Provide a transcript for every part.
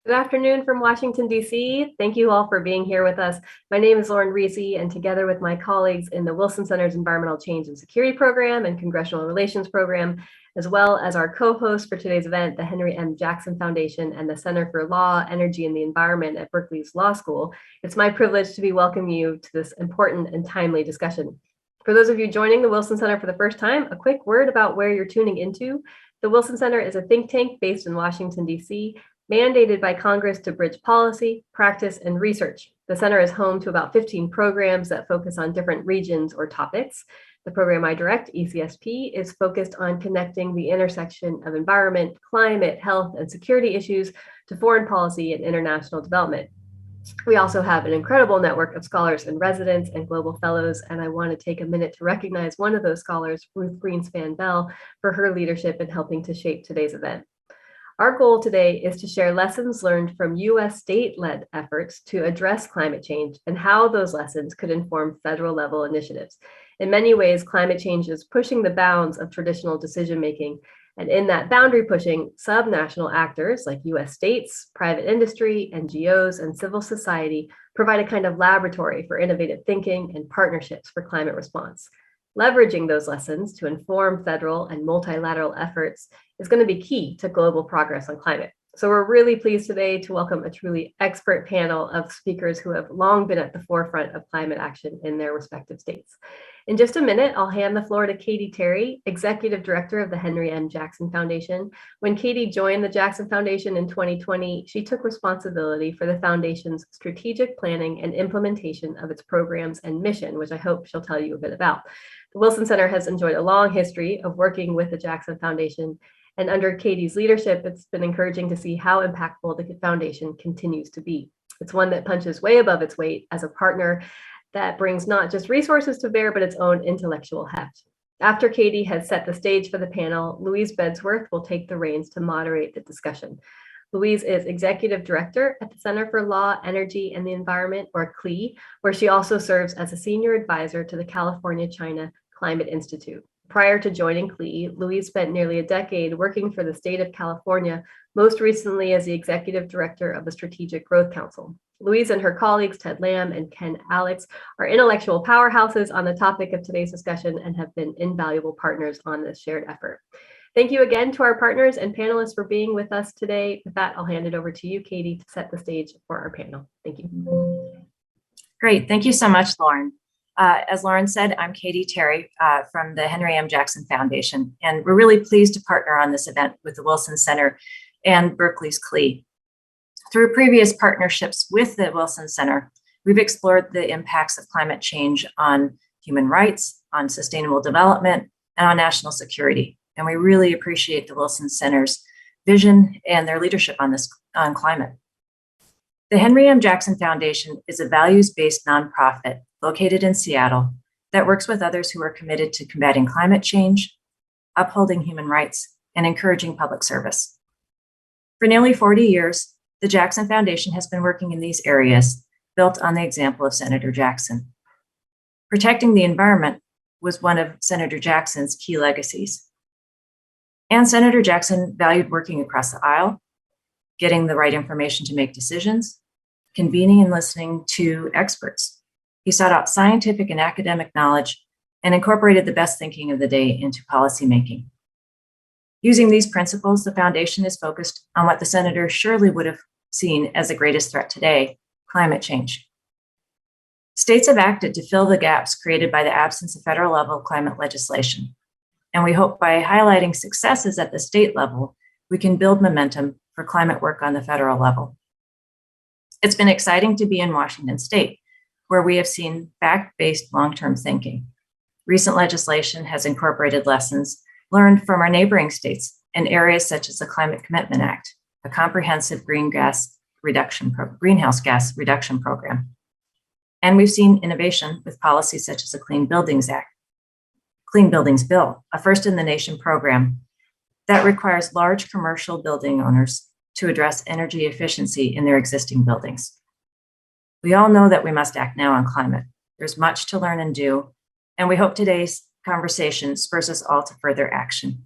Good afternoon from Washington, D.C. Thank you all for being here with us. My name is Lauren Reese, and together with my colleagues in the Wilson Center's Environmental Change and Security Program and Congressional Relations Program, as well as our co-host for today's event, the Henry M. Jackson Foundation and the Center for Law, Energy, and the Environment at Berkeley's Law School, it's my privilege to be welcoming you to this important and timely discussion. For those of you joining the Wilson Center for the first time, a quick word about where you're tuning into. The Wilson Center is a think tank based in Washington, D.C., mandated by Congress to bridge policy, practice, and research. The center is home to about 15 programs that focus on different regions or topics. The program I direct, ECSP, is focused on connecting the intersection of environment, climate, health, and security issues to foreign policy and international development. We also have an incredible network of scholars and residents and global fellows, and I want to take a minute to recognize one of those scholars, Ruth Greenspan Bell, for her leadership in helping to shape today's event. Our goal today is to share lessons learned from U.S. state-led efforts to address climate change and how those lessons could inform federal-level initiatives. In many ways, climate change is pushing the bounds of traditional decision-making, and in that boundary pushing, subnational actors like U.S. states, private industry, NGOs, and civil society provide a kind of laboratory for innovative thinking and partnerships for climate response. Leveraging those lessons to inform federal and multilateral efforts is going to be key to global progress on climate. So we're really pleased today to welcome a truly expert panel of speakers who have long been at the forefront of climate action in their respective states. In just a minute, I'll hand the floor to Katy Terry, Executive Director of the Henry M. Jackson Foundation. When Katy joined the Jackson Foundation in 2020, she took responsibility for the foundation's strategic planning and implementation of its programs and mission, which I hope she'll tell you a bit about. The Wilson Center has enjoyed a long history of working with the Jackson Foundation, and under Katy's leadership, it's been encouraging to see how impactful the foundation continues to be. It's one that punches way above its weight as a partner that brings not just resources to bear, but its own intellectual heft. After Katy has set the stage for the panel, Louise Bedsworth will take the reins to moderate the discussion. Louise is Executive Director at the Center for Law, Energy, and the Environment, or CLE, where she also serves as a Senior Advisor to the California-China Climate Institute. Prior to joining CLE, Louise spent nearly a decade working for the state of California, most recently as the Executive Director of the Strategic Growth Council. Louise and her colleagues, Ted Lamb and Ken Alex, are intellectual powerhouses on the topic of today's discussion and have been invaluable partners on this shared effort. Thank you again to our partners and panelists for being with us today. With that, I'll hand it over to you, Katy, to set the stage for our panel. Thank you. Great. Thank you so much, Lauren. As Lauren said, I'm Katy Terry from the Henry M. Jackson Foundation, and we're really pleased to partner on this event with the Wilson Center and Berkeley's CLE. Through previous partnerships with the Wilson Center, we've explored the impacts of climate change on human rights, on sustainable development, and on national security. And we really appreciate the Wilson Center's vision and their leadership on climate. The Henry M. Jackson Foundation is a values-based nonprofit located in Seattle that works with others who are committed to combating climate change, upholding human rights, and encouraging public service. For nearly 40 years, the Jackson Foundation has been working in these areas, built on the example of Senator Jackson. Protecting the environment was one of Senator Jackson's key legacies. And Senator Jackson valued working across the aisle, getting the right information to make decisions, convening and listening to experts. He sought out scientific and academic knowledge and incorporated the best thinking of the day into policymaking. Using these principles, the foundation is focused on what the senator surely would have seen as the greatest threat today, climate change. States have acted to fill the gaps created by the absence of federal level climate legislation. And we hope by highlighting successes at the state level, we can build momentum for climate work on the federal level. It's been exciting to be in Washington State, where we have seen fact-based long-term thinking. Recent legislation has incorporated lessons learned from our neighboring states in areas such as the Climate Commitment Act, a comprehensive greenhouse gas reduction program. And we've seen innovation with policies such as the Clean Buildings Bill, a first in the nation program that requires large commercial building owners to address energy efficiency in their existing buildings. We all know that we must act now on climate. There's much to learn and do, and we hope today's conversation spurs us all to further action.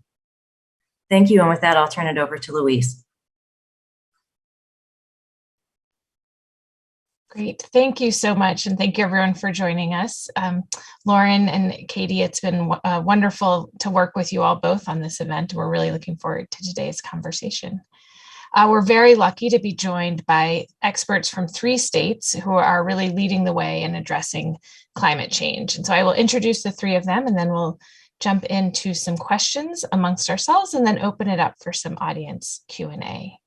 Thank you, and with that, I'll turn it over to Louise. Great. Thank you so much. And thank you everyone for joining us. Lauren and Katy, it's been wonderful to work with you all both on this event. We're really looking forward to today's conversation. We're very lucky to be joined by experts from 3 states who are really leading the way in addressing climate change. And so I will introduce the 3 of them, and then we'll jump into some questions amongst ourselves and then open it up for some audience Q&A.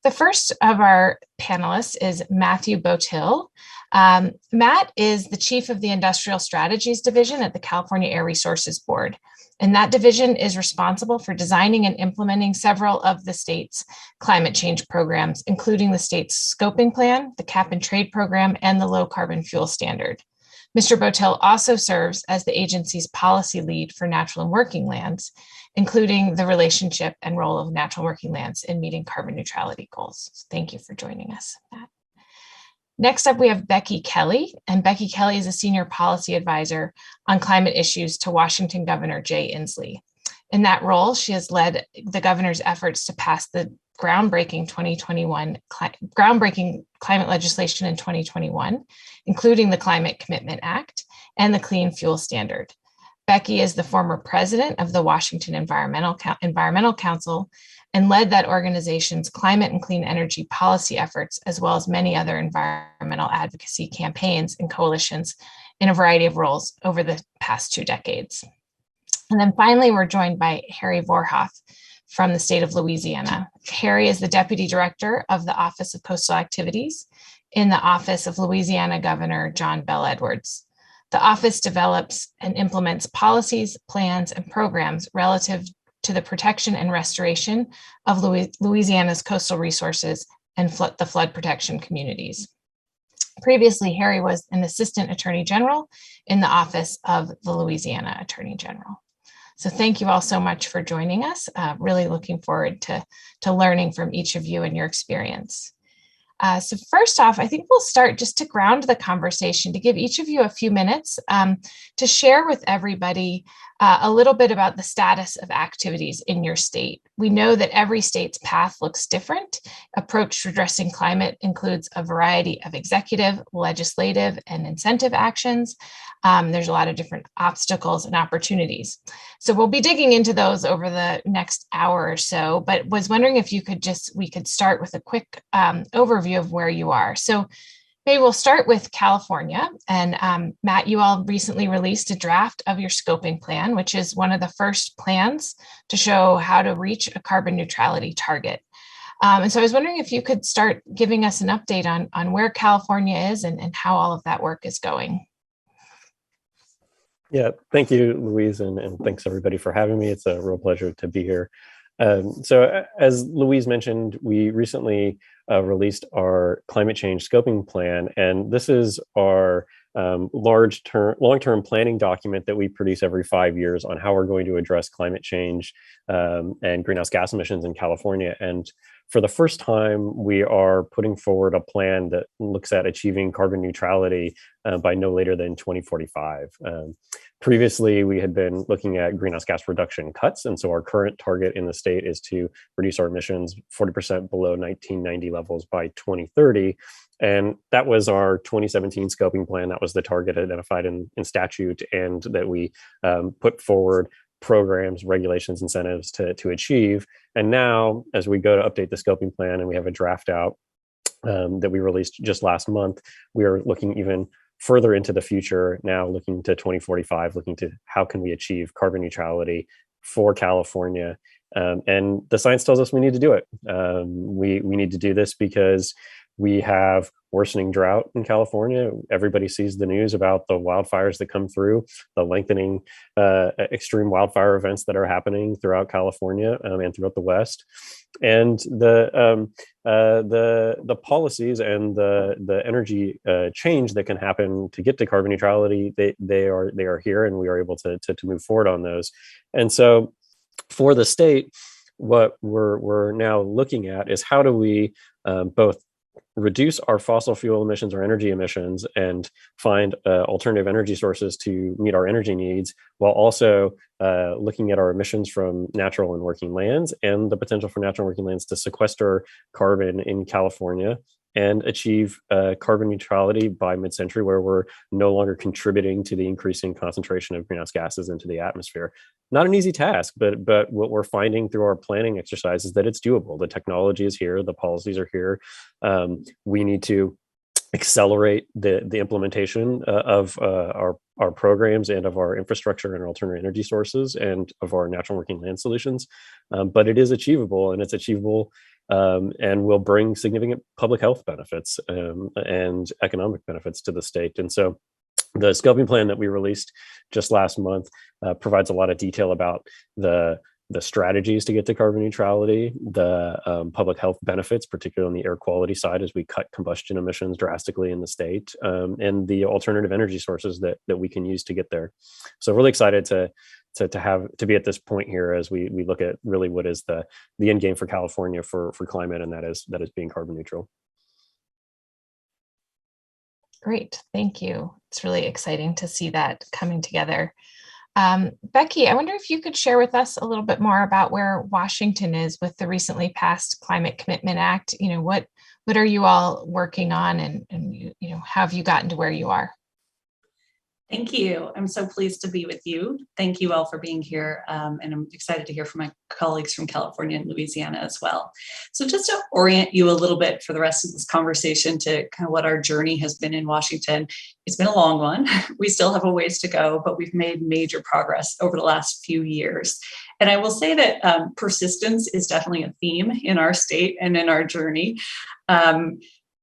The first of our panelists is Matthew Botill. Matt is the chief of the Industrial Strategies Division at the California Air Resources Board. And that division is responsible for designing and implementing several of the state's climate change programs, including the state's scoping plan, the cap and trade program, and the low carbon fuel standard. Mr. Botill also serves as the agency's policy lead for natural and working lands, including the relationship and role of natural working lands in meeting carbon neutrality goals. So thank you for joining us, Matt. Next up, we have Becky Kelly, and Becky Kelly is a senior policy advisor on climate issues to Washington Governor Jay Inslee. In that role, she has led the governor's efforts to pass the groundbreaking climate legislation in 2021, including the Climate Commitment Act and the Clean Fuel Standard. Becky is the former president of the Washington Environmental Council and led that organization's climate and clean energy policy efforts, as well as many other environmental advocacy campaigns and coalitions in a variety of roles over the past 2 decades. And then finally, we're joined by Harry Vorhoff from the state of Louisiana. Harry is the deputy director of the Office of Coastal Activities in the Office of Louisiana Governor John Bel Edwards. The office develops and implements policies, plans, and programs relative to the protection and restoration of Louisiana's coastal resources and the flood protection communities. Previously, Harry was an assistant attorney general in the office of the Louisiana Attorney General. So thank you all so much for joining us. Really looking forward to learning from each of you and your experience. So first off, I think we'll start just to ground the conversation, to give each of you a few minutes to share with everybody a little bit about the status of activities in your state. We know that every state's path looks different. Approach to addressing climate includes a variety of executive, legislative, and incentive actions. There's a lot of different obstacles and opportunities. So we'll be digging into those over the next hour or so, but was wondering if we could start with a quick overview of where you are. So maybe we'll start with California. And Matt, you all recently released a draft of your scoping plan, which is one of the first plans to show how to reach a carbon neutrality target. And so I was wondering if you could start giving us an update on where California is and how all of that work is going. Yeah, thank you, Louise, and thanks everybody for having me. It's a real pleasure to be here. So as Louise mentioned, we recently released our climate change scoping plan, and this is our long-term planning document that we produce every 5 years on how we're going to address climate change and greenhouse gas emissions in California. And for the first time, we are putting forward a plan that looks at achieving carbon neutrality by no later than 2045. Previously, we had been looking at greenhouse gas reduction cuts, and so our current target in the state is to reduce our emissions 40% below 1990 levels by 2030. And that was our 2017 scoping plan. That was the target identified in statute, and that we put forward programs, regulations, incentives to achieve. And now, as we go to update the scoping plan and we have a draft out that we released just last month, we are looking even further into the future, now looking to 2045, looking to how can we achieve carbon neutrality for California. And the science tells us we need to do it. We need to do this because we have worsening drought in California. Everybody sees the news about the wildfires that come through, the lengthening extreme wildfire events that are happening throughout California and throughout the West. And the policies and the energy change that can happen to get to carbon neutrality, they are here, and we are able to move forward on those. And so for the state, what we're now looking at is how do we both reduce our fossil fuel emissions or energy emissions and find alternative energy sources to meet our energy needs, while also looking at our emissions from natural and working lands and the potential for natural and working lands to sequester carbon in California and achieve carbon neutrality by mid-century, where we're no longer contributing to the increasing concentration of greenhouse gases into the atmosphere. Not an easy task, but what we're finding through our planning exercise is that it's doable. The technology is here, the policies are here. We need to accelerate the implementation of our programs and of our infrastructure and alternative energy sources and of our natural working land solutions. But it is achievable, and it's achievable and will bring significant public health benefits and economic benefits to the state. And so the scoping plan that we released just last month provides a lot of detail about the strategies to get to carbon neutrality, the public health benefits, particularly on the air quality side, as we cut combustion emissions drastically in the state, and the alternative energy sources that we can use to get there. So really excited to be at this point here as we look at really what is the end game for California for climate, and that is being carbon neutral. Great, thank you. It's really exciting to see that coming together. Becky, I wonder if you could share with us a little bit more about where Washington is with the recently passed Climate Commitment Act. What are you all working on, and how have you gotten to where you are? Thank you. I'm so pleased to be with you. Thank you all for being here. And I'm excited to hear from my colleagues from California and Louisiana as well. So just to orient you a little bit for the rest of this conversation to kind of what our journey has been in Washington, it's been a long one. We still have a ways to go, but we've made major progress over the last few years. And I will say that persistence is definitely a theme in our state and in our journey.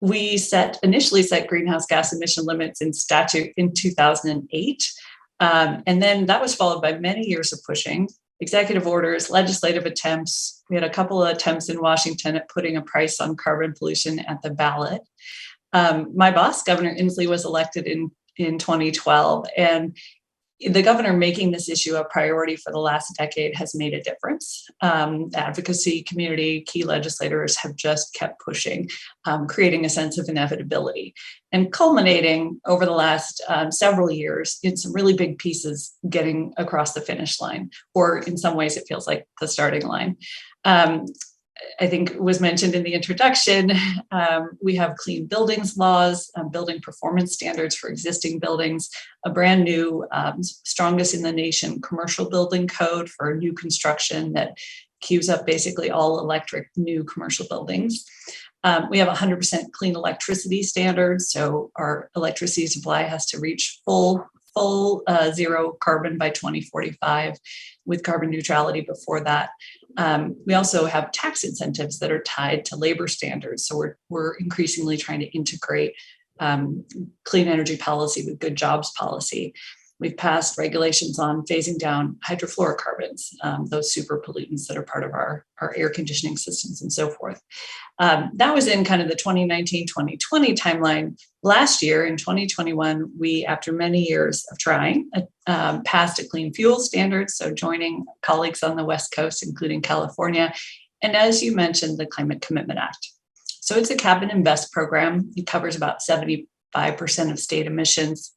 We initially set greenhouse gas emission limits in statute in 2008. And then that was followed by many years of pushing, executive orders, legislative attempts. We had a couple of attempts in Washington at putting a price on carbon pollution at the ballot. My boss, Governor Inslee, was elected in 2012. And the governor making this issue a priority for the last decade has made a difference. Advocacy community, key legislators have just kept pushing, creating a sense of inevitability, and culminating over the last several years in some really big pieces getting across the finish line, or in some ways it feels like the starting line. I think it was mentioned in the introduction, we have clean buildings laws, building performance standards for existing buildings, a brand new, strongest in the nation commercial building code for new construction that queues up basically all electric new commercial buildings. We have 100% clean electricity standards, so our electricity supply has to reach full zero carbon by 2045 with carbon neutrality before that. We also have tax incentives that are tied to labor standards. So we're increasingly trying to integrate clean energy policy with good jobs policy. We've passed regulations on phasing down hydrofluorocarbons, those super pollutants that are part of our air conditioning systems and so forth. That was in kind of the 2019-2020 timeline. Last year, in 2021, we, after many years of trying, passed a clean fuel standard, so joining colleagues on the West Coast, including California, and as you mentioned, the Climate Commitment Act. So it's a cap and invest program. It covers about 75% of state emissions.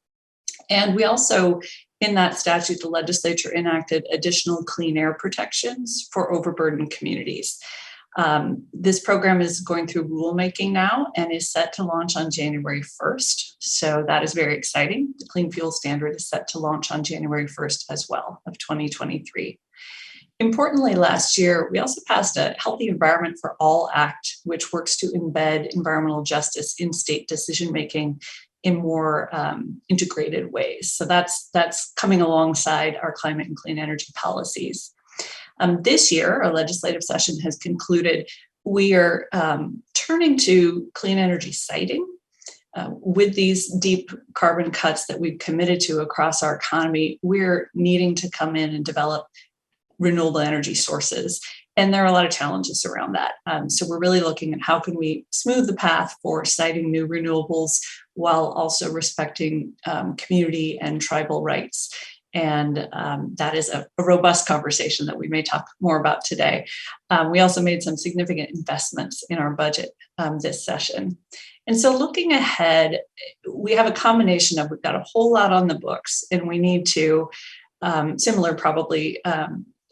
And we also, in that statute, the legislature enacted additional clean air protections for overburdened communities. This program is going through rulemaking now and is set to launch on January 1st. So that is very exciting. The Clean Fuel Standard is set to launch on January 1st as well of 2023. Importantly, last year, we also passed a Healthy Environment for All Act, which works to embed environmental justice in state decision-making in more integrated ways. So that's coming alongside our climate and clean energy policies. This year, our legislative session has concluded. We are turning to clean energy siting. With these deep carbon cuts that we've committed to across our economy, we're needing to come in and develop renewable energy sources. And there are a lot of challenges around that. So we're really looking at how can we smooth the path for siting new renewables while also respecting community and tribal rights. And that is a robust conversation that we may talk more about today. We also made some significant investments in our budget this session. And so looking ahead, we have a combination of, we've got a whole lot on the books, and we need to, similar probably,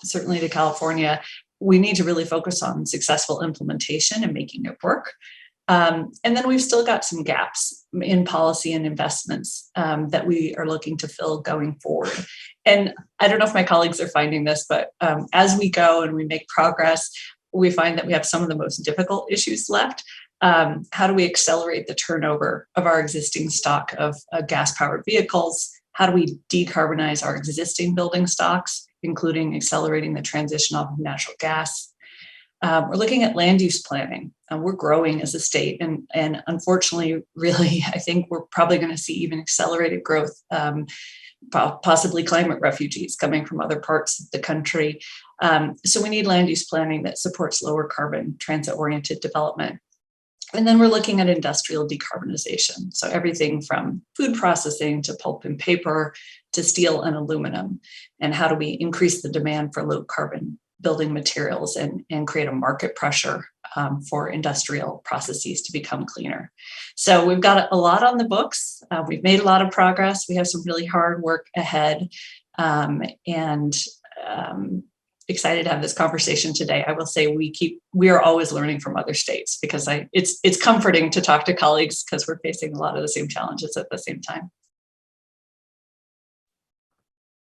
certainly to California, we need to really focus on successful implementation and making it work. And then we've still got some gaps in policy and investments that we are looking to fill going forward. And I don't know if my colleagues are finding this, but as we go and we make progress, we find that we have some of the most difficult issues left. How do we accelerate the turnover of our existing stock of gas-powered vehicles? How do we decarbonize our existing building stocks, including accelerating the transition off of natural gas? We're looking at land use planning. We're growing as a state, and unfortunately, really, I think we're probably going to see even accelerated growth, possibly climate refugees coming from other parts of the country. So we need land use planning that supports lower carbon, transit-oriented development. And then we're looking at industrial decarbonization. So everything from food processing to pulp and paper to steel and aluminum. And how do we increase the demand for low carbon building materials and create a market pressure for industrial processes to become cleaner. So we've got a lot on the books. We've made a lot of progress. We have some really hard work ahead, and excited to have this conversation today. I will say we are always learning from other states, because it's comforting to talk to colleagues because we're facing a lot of the same challenges at the same time.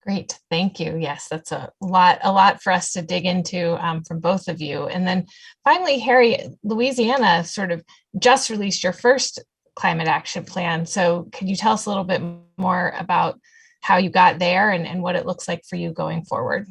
Great, thank you. Yes, that's a lot for us to dig into from both of you. And then finally, Harry, Louisiana sort of just released your first climate action plan. So could you tell us a little bit more about how you got there and what it looks like for you going forward?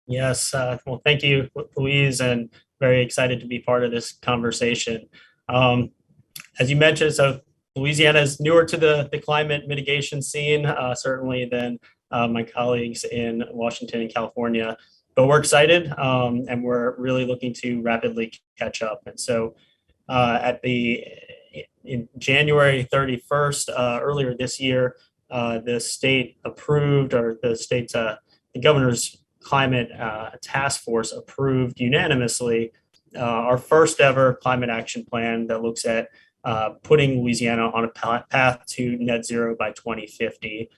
Yes, well, thank you, Louise, and very excited to be part of this conversation. As you mentioned, so Louisiana is newer to the climate mitigation scene, certainly than my colleagues in Washington and California, but we're excited, and we're really looking to rapidly catch up. And so in January 31st, earlier this year, the state approved, or the governor's climate task force approved unanimously our first ever climate action plan that looks at putting Louisiana on a path to net zero by 2050,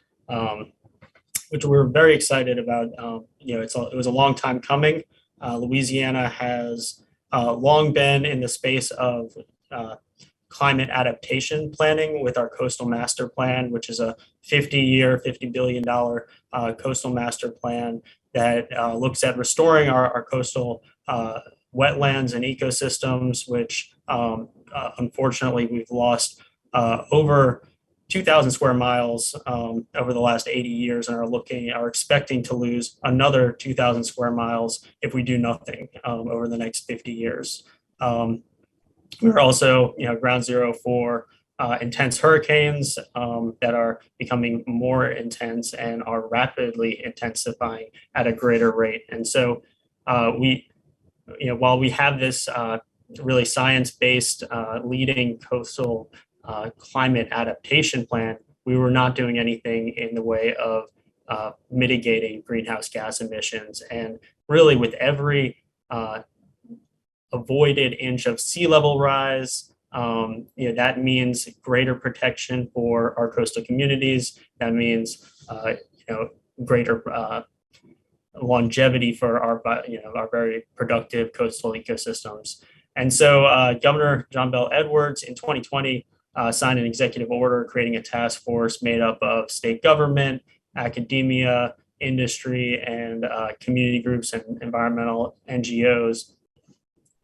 which we're very excited about. It was a long time coming. Louisiana has long been in the space of climate adaptation planning with our coastal master plan, which is a 50-year, $50 billion coastal master plan that looks at restoring our coastal wetlands and ecosystems, which unfortunately we've lost over 2,000 square miles over the last 80 years, and are expecting to lose another 2,000 square miles if we do nothing over the next 50 years. We're also, ground zero for intense hurricanes that are becoming more intense and are rapidly intensifying at a greater rate. And so while we have this really science-based leading coastal climate adaptation plan, we were not doing anything in the way of mitigating greenhouse gas emissions. And really, with every avoided inch of sea level rise, that means greater protection for our coastal communities. That means greater longevity for our very productive coastal ecosystems. And so Governor John Bel Edwards in 2020 signed an executive order creating a task force made up of state government, academia, industry, and community groups and environmental NGOs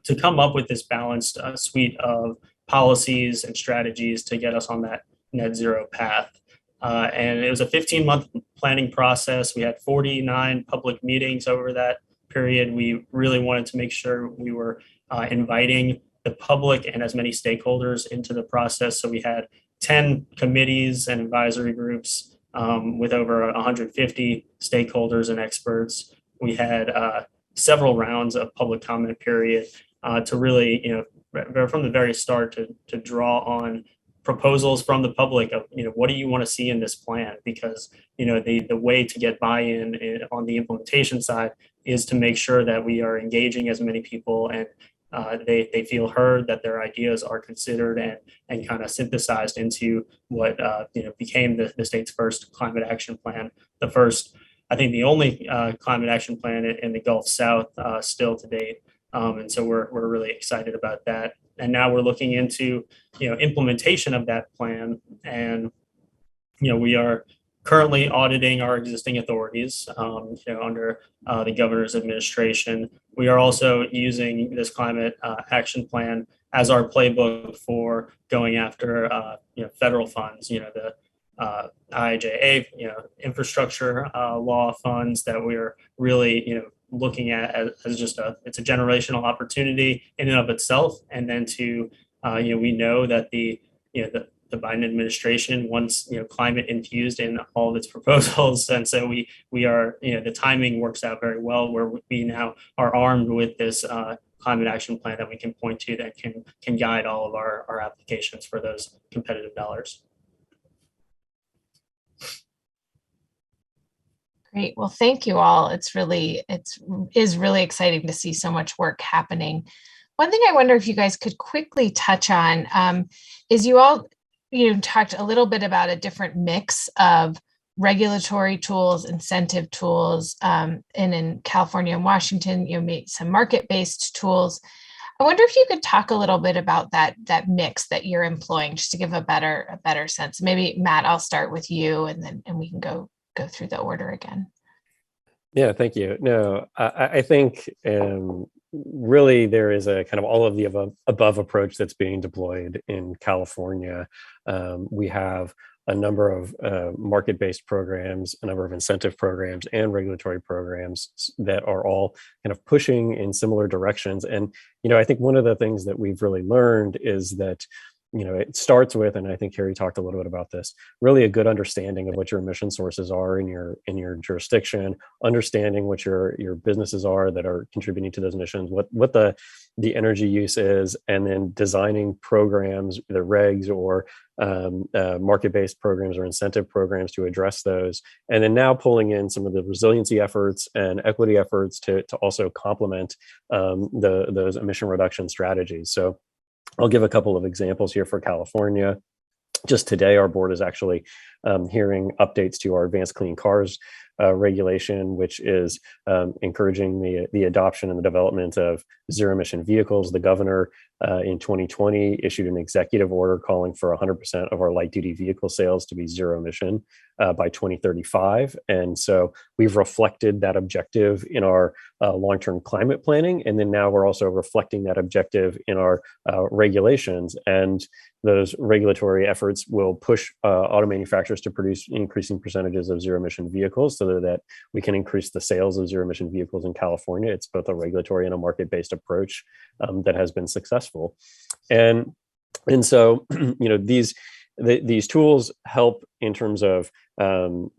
to come up with this balanced suite of policies and strategies to get us on that net zero path. And it was a 15-month planning process. We had 49 public meetings over that period. We really wanted to make sure we were inviting the public and as many stakeholders into the process. So we had 10 committees and advisory groups with over 150 stakeholders and experts. We had several rounds of public comment period to really, from the very start to draw on proposals from the public of, what do you want to see in this plan? Because, the way to get buy-in on the implementation side is to make sure that we are engaging as many people and they feel heard, that their ideas are considered and kind of synthesized into what became the state's first climate action plan. The first, I think the only climate action plan in the Gulf South still to date. And so we're really excited about that. And now we're looking into, implementation of that plan. And, we are currently auditing our existing authorities, under the governor's administration. We are also using this climate action plan as our playbook for going after, federal funds, the IIJA, infrastructure law funds that we're really, looking at as just it's a generational opportunity in and of itself. And then to, we know that the Biden administration wants, climate infused in all of its proposals. And so we are, the timing works out very well where we now are armed with this climate action plan that we can point to that can guide all of our applications for those competitive dollars. Great. Well, thank you all. It is really exciting to see so much work happening. One thing I wonder if you guys could quickly touch on is you all, talked a little bit about a different mix of regulatory tools, incentive tools, and in California and Washington, made some market-based tools. I wonder if you could talk a little bit about that mix that you're employing, just to give a better sense. Maybe Matt, I'll start with you, and we can go through the order again. Yeah, thank you. No, I think really there is a kind of all of the above approach that's being deployed in California. We have a number of market-based programs, a number of incentive programs, and regulatory programs that are all kind of pushing in similar directions. And, I think one of the things that we've really learned is that it starts with, and I think Harry talked a little bit about this, really a good understanding of what your emission sources are in your jurisdiction, understanding what your businesses are that are contributing to those emissions, what the energy use is, and then designing programs, either regs or market-based programs or incentive programs to address those. And then now pulling in some of the resiliency efforts and equity efforts to also complement those emission reduction strategies. So I'll give a couple of examples here for California. Just today, our board is actually hearing updates to our advanced clean cars regulation, which is encouraging the adoption and the development of zero emission vehicles. The governor in 2020 issued an executive order calling for 100% of our light duty vehicle sales to be zero emission by 2035. And so we've reflected that objective in our long-term climate planning. And then now we're also reflecting that objective in our regulations. And those regulatory efforts will push auto manufacturers to produce increasing percentages of zero emission vehicles so that we can increase the sales of zero emission vehicles in California. It's both a regulatory and a market-based approach that has been successful. And so, these tools help in terms of the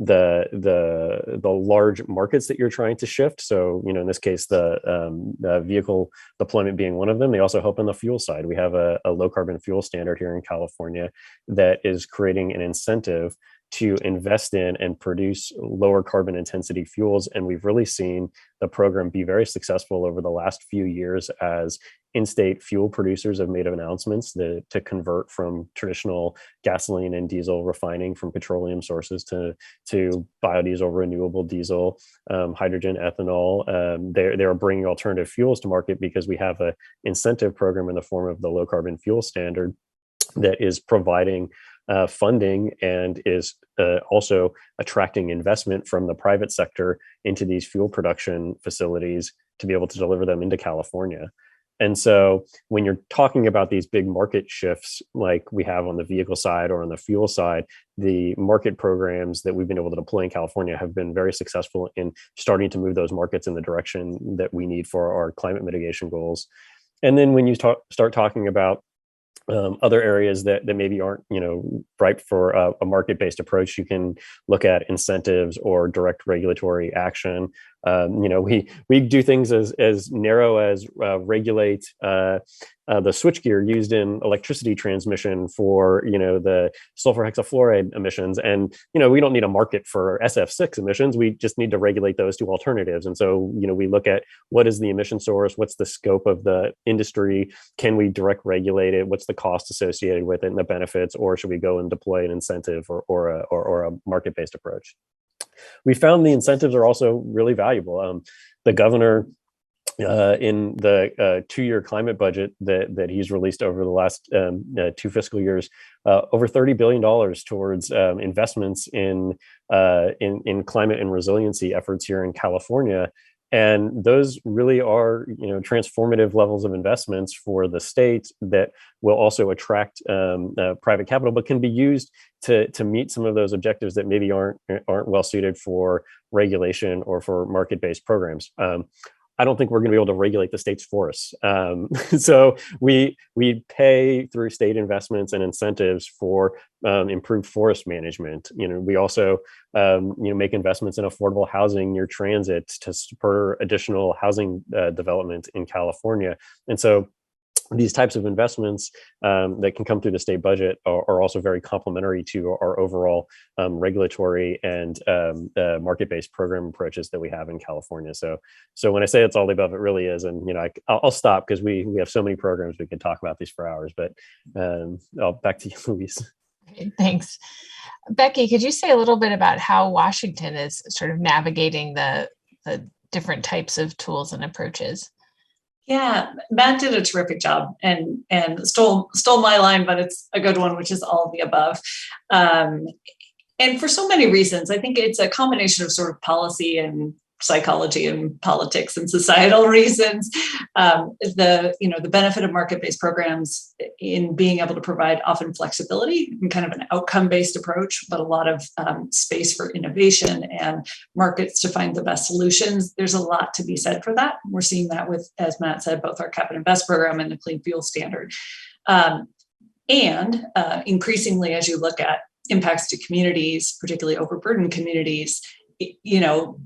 large markets that you're trying to shift. So, in this case, the vehicle deployment being one of them. They also help on the fuel side. We have a low carbon fuel standard here in California that is creating an incentive to invest in and produce lower carbon intensity fuels. And we've really seen the program be very successful over the last few years as in-state fuel producers have made announcements to convert from traditional gasoline and diesel refining from petroleum sources to biodiesel, renewable diesel, hydrogen, ethanol. They're bringing alternative fuels to market because we have an incentive program in the form of the low carbon fuel standard that is providing funding and is also attracting investment from the private sector into these fuel production facilities to be able to deliver them into California. And so when you're talking about these big market shifts like we have on the vehicle side or on the fuel side, the market programs that we've been able to deploy in California have been very successful in starting to move those markets in the direction that we need for our climate mitigation goals. And then when you start talking about other areas that maybe aren't, ripe for a market-based approach, you can look at incentives or direct regulatory action. We do things as narrow as regulate the switchgear used in electricity transmission for the sulfur hexafluoride emissions, and we don't need a market for SF6 emissions. We just need to regulate those two alternatives. And so we look at what is the emission source, what's the scope of the industry, can we direct regulate it, what's the cost associated with it and the benefits, or should we go and deploy an incentive or a market-based approach. We found the incentives are also really valuable. The governor in the 2-year climate budget that he's released over the last 2 fiscal years, over $30 billion towards investments in climate and resiliency efforts here in California. And those really are, transformative levels of investments for the state that will also attract private capital, but can be used to meet some of those objectives that maybe aren't well suited for regulation or for market-based programs. I don't think we're going to be able to regulate the state's forests. So we pay through state investments and incentives for improved forest management. We also make investments in affordable housing near transit to spur additional housing development in California. And so these types of investments that can come through the state budget are also very complementary to our overall regulatory and market-based program approaches that we have in California. So when I say it's all the above, it really is. And I'll stop because we have so many programs we could talk about these for hours. But back to you, Louise. Okay, thanks, Becky. Could you say a little bit about how Washington is sort of navigating the different types of tools and approaches? Yeah, Matt did a terrific job and stole my line, but it's a good one, which is all of the above. And for so many reasons, I think it's a combination of sort of policy and psychology and politics and societal reasons. The benefit of market-based programs in being able to provide often flexibility and kind of an outcome-based approach, but a lot of space for innovation and markets to find the best solutions. There's a lot to be said for that. We're seeing that with, as Matt said, both our Cap and Invest program and the Clean Fuel Standard. And increasingly, as you look at impacts to communities, particularly overburdened communities,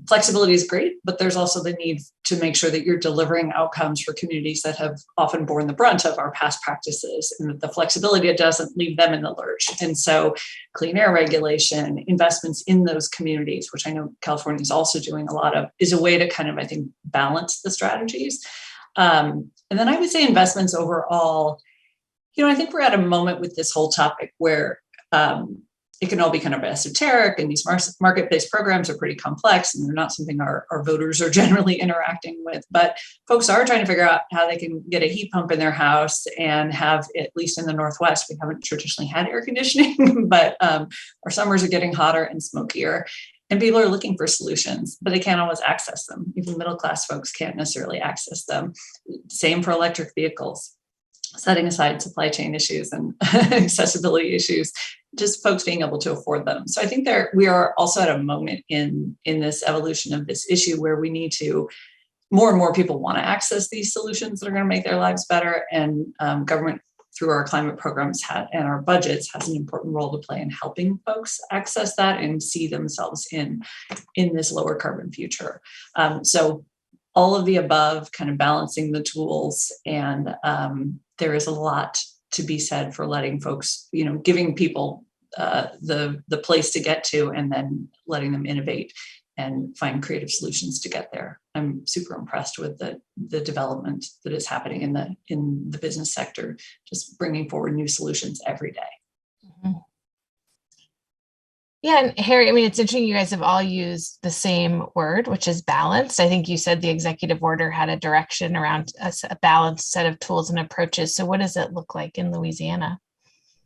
flexibility is great, but there's also the need to make sure that you're delivering outcomes for communities that have often borne the brunt of our past practices, and that the flexibility doesn't leave them in the lurch. And so clean air regulation, investments in those communities, which I know California is also doing a lot of, is a way to kind of, I think, balance the strategies. And then I would say investments overall, I think we're at a moment with this whole topic where it can all be kind of esoteric, and these market-based programs are pretty complex, and they're not something our voters are generally interacting with. But folks are trying to figure out how they can get a heat pump in their house and have, at least in the Northwest, we haven't traditionally had air conditioning, but our summers are getting hotter and smokier. And people are looking for solutions, but they can't always access them. Even middle-class folks can't necessarily access them. Same for electric vehicles. Setting aside supply chain issues and accessibility issues, just folks being able to afford them. So I think we are also at a moment in this evolution of this issue where we need to, more and more people want to access these solutions that are going to make their lives better. And government, through our climate programs and our budgets, has an important role to play in helping folks access that and see themselves in this lower carbon future. So all of the above, kind of balancing the tools, and there is a lot to be said for letting folks, giving people the place to get to, and then letting them innovate and find creative solutions to get there. I'm super impressed with the development that is happening in the business sector, just bringing forward new solutions every day. Mm-hmm. Yeah, and Harry, it's interesting you guys have all used the same word, which is balanced. I think you said the executive order had a direction around a balanced set of tools and approaches. So what does it look like in Louisiana?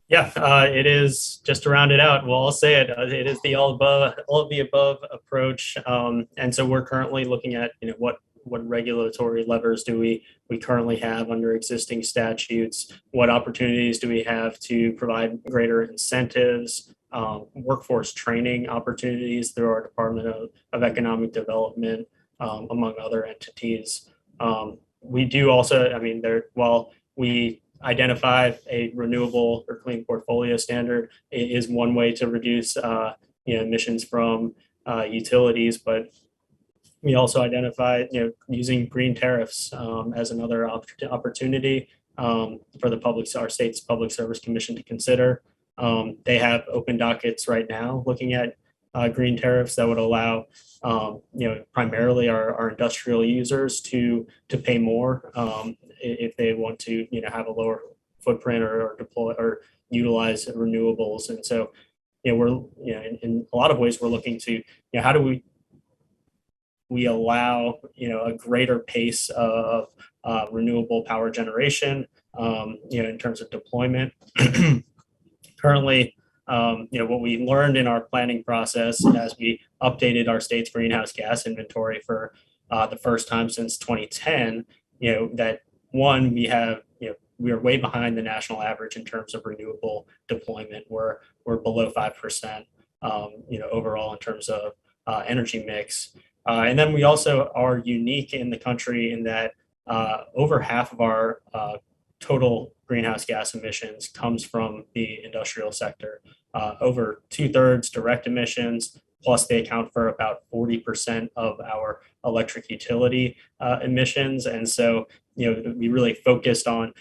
Yeah, it is, just to round it out, well, I'll say it, it is the all of the above approach. And so we're currently looking at, what regulatory levers do we currently have under existing statutes? What opportunities do we have to provide greater incentives, workforce training opportunities through our Department of Economic Development, among other entities. We do also, while we identify a renewable or clean portfolio standard, it is one way to reduce emissions from utilities, but we also identify using green tariffs as another opportunity for our state's Public Service Commission to consider. They have open dockets right now looking at green tariffs that would allow primarily our industrial users to pay more if they want to have a lower footprint or deploy or utilize renewables. And so we're in a lot of ways we're looking to how do we we allow, a greater pace of renewable power generation, in terms of deployment. Currently, what we learned in our planning process as we updated our state's greenhouse gas inventory for the first time since 2010, that one, we are way behind the national average in terms of renewable deployment. We're below 5%, overall in terms of energy mix. And then we also are unique in the country in that over half of our total greenhouse gas emissions comes from the industrial sector. Over 2/3 direct emissions, plus they account for about 40% of our electric utility emissions. And so, we really focused on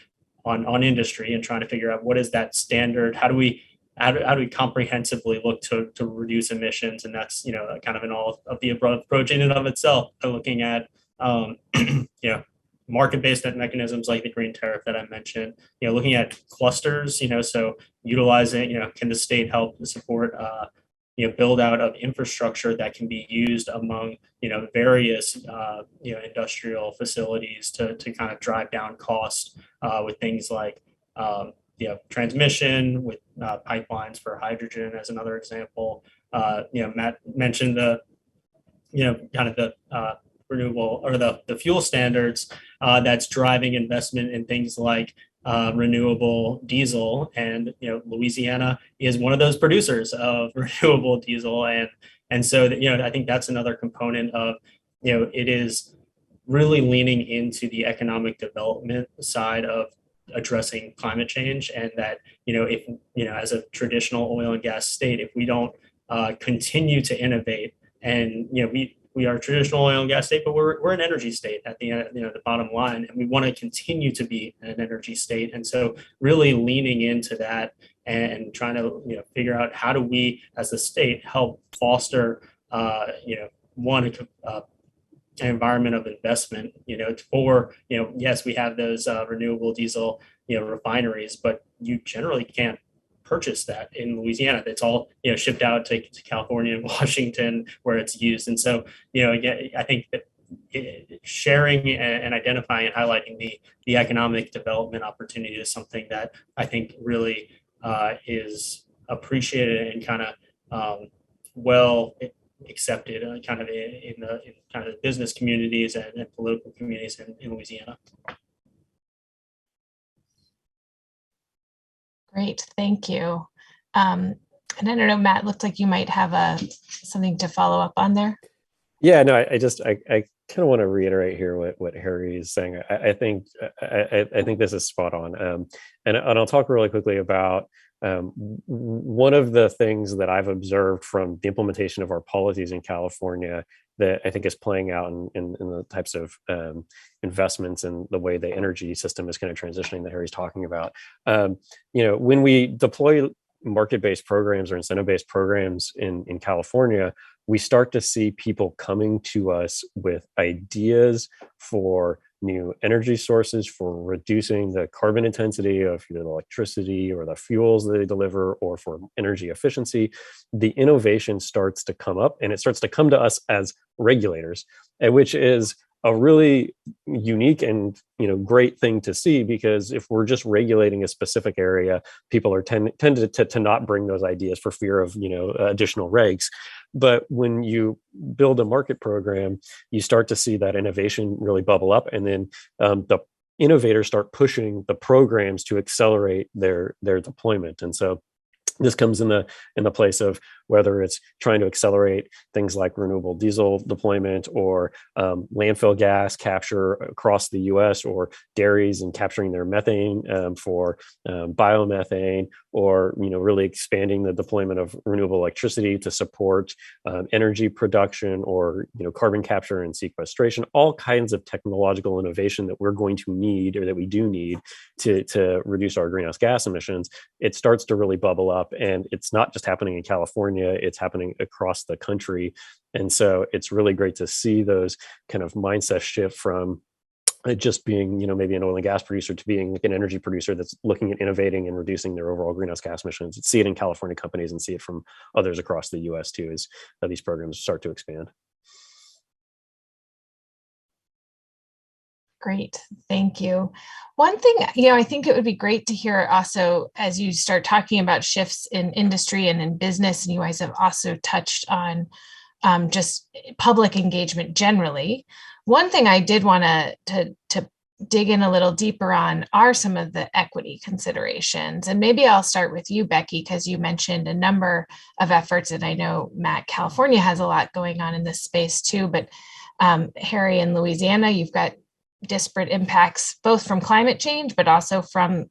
industry and trying to figure out what is that standard, how do we comprehensively look to reduce emissions. And that's, kind of an all of the above approach in and of itself, looking at, market-based mechanisms like the green tariff that I mentioned, looking at clusters, so utilizing, can the state help support, build out of infrastructure that can be used among, various, industrial facilities to kind of drive down costs with things like, transmission, with pipelines for hydrogen as another example. Matt mentioned the, kind of the renewable or the fuel standards that's driving investment in things like renewable diesel. And, Louisiana is one of those producers of renewable diesel. And so, I think that's another component of, it is really leaning into the economic development side of addressing climate change. And that, if, as a traditional oil and gas state, if we don't continue to innovate, and, we are a traditional oil and gas state, but we're an energy state at the end, the bottom line, and we want to continue to be an energy state. And so really leaning into that and trying to, figure out how do we as the state help foster, an environment of investment, for, yes, we have those renewable diesel, refineries, but you generally can't purchase that in Louisiana. It's all, shipped out to California and Washington where it's used. And so, again, I think that sharing and identifying and highlighting the economic development opportunity is something that I think really is appreciated and kind of well accepted kind of in kind of business communities and political communities in Louisiana. Great, thank you. And I don't know, Matt, looked like you might have something to follow up on there. Yeah, no, I kind of want to reiterate here what Harry is saying. I think this is spot on. And I'll talk really quickly about one of the things that I've observed from the implementation of our policies in California that I think is playing out in the types of investments and the way the energy system is kind of transitioning that Harry's talking about. When we deploy market-based programs or incentive-based programs in California, we start to see people coming to us with ideas for new energy sources, for reducing the carbon intensity of either the electricity or the fuels that they deliver, or for energy efficiency. The innovation starts to come up, and it starts to come to us as regulators, which is a really unique and great thing to see, because if we're just regulating a specific area, people are tended to not bring those ideas for fear of additional regs. But when you build a market program, you start to see that innovation really bubble up, and then the innovators start pushing the programs to accelerate their deployment. And so this comes in the place of whether it's trying to accelerate things like renewable diesel deployment, or landfill gas capture across the U.S., or dairies and capturing their methane for biomethane, or really expanding the deployment of renewable electricity to support energy production, or carbon capture and sequestration. All kinds of technological innovation that we're going to need, or that we do need to reduce our greenhouse gas emissions. It starts to really bubble up, and it's not just happening in California, it's happening across the country. And so it's really great to see those kind of mindset shift from just being, maybe an oil and gas producer to being like an energy producer that's looking at innovating and reducing their overall greenhouse gas emissions. See it in California companies and see it from others across the US too, as these programs start to expand. Great. Thank you. One thing, I think it would be great to hear also as you start talking about shifts in industry and in business, and you guys have also touched on just public engagement generally. One thing I did want to dig in a little deeper on are some of the equity considerations. And maybe I'll start with you, Becky, because you mentioned a number of efforts, and I know Matt, California has a lot going on in this space too, but Harry in Louisiana, you've got disparate impacts, both from climate change, but also from,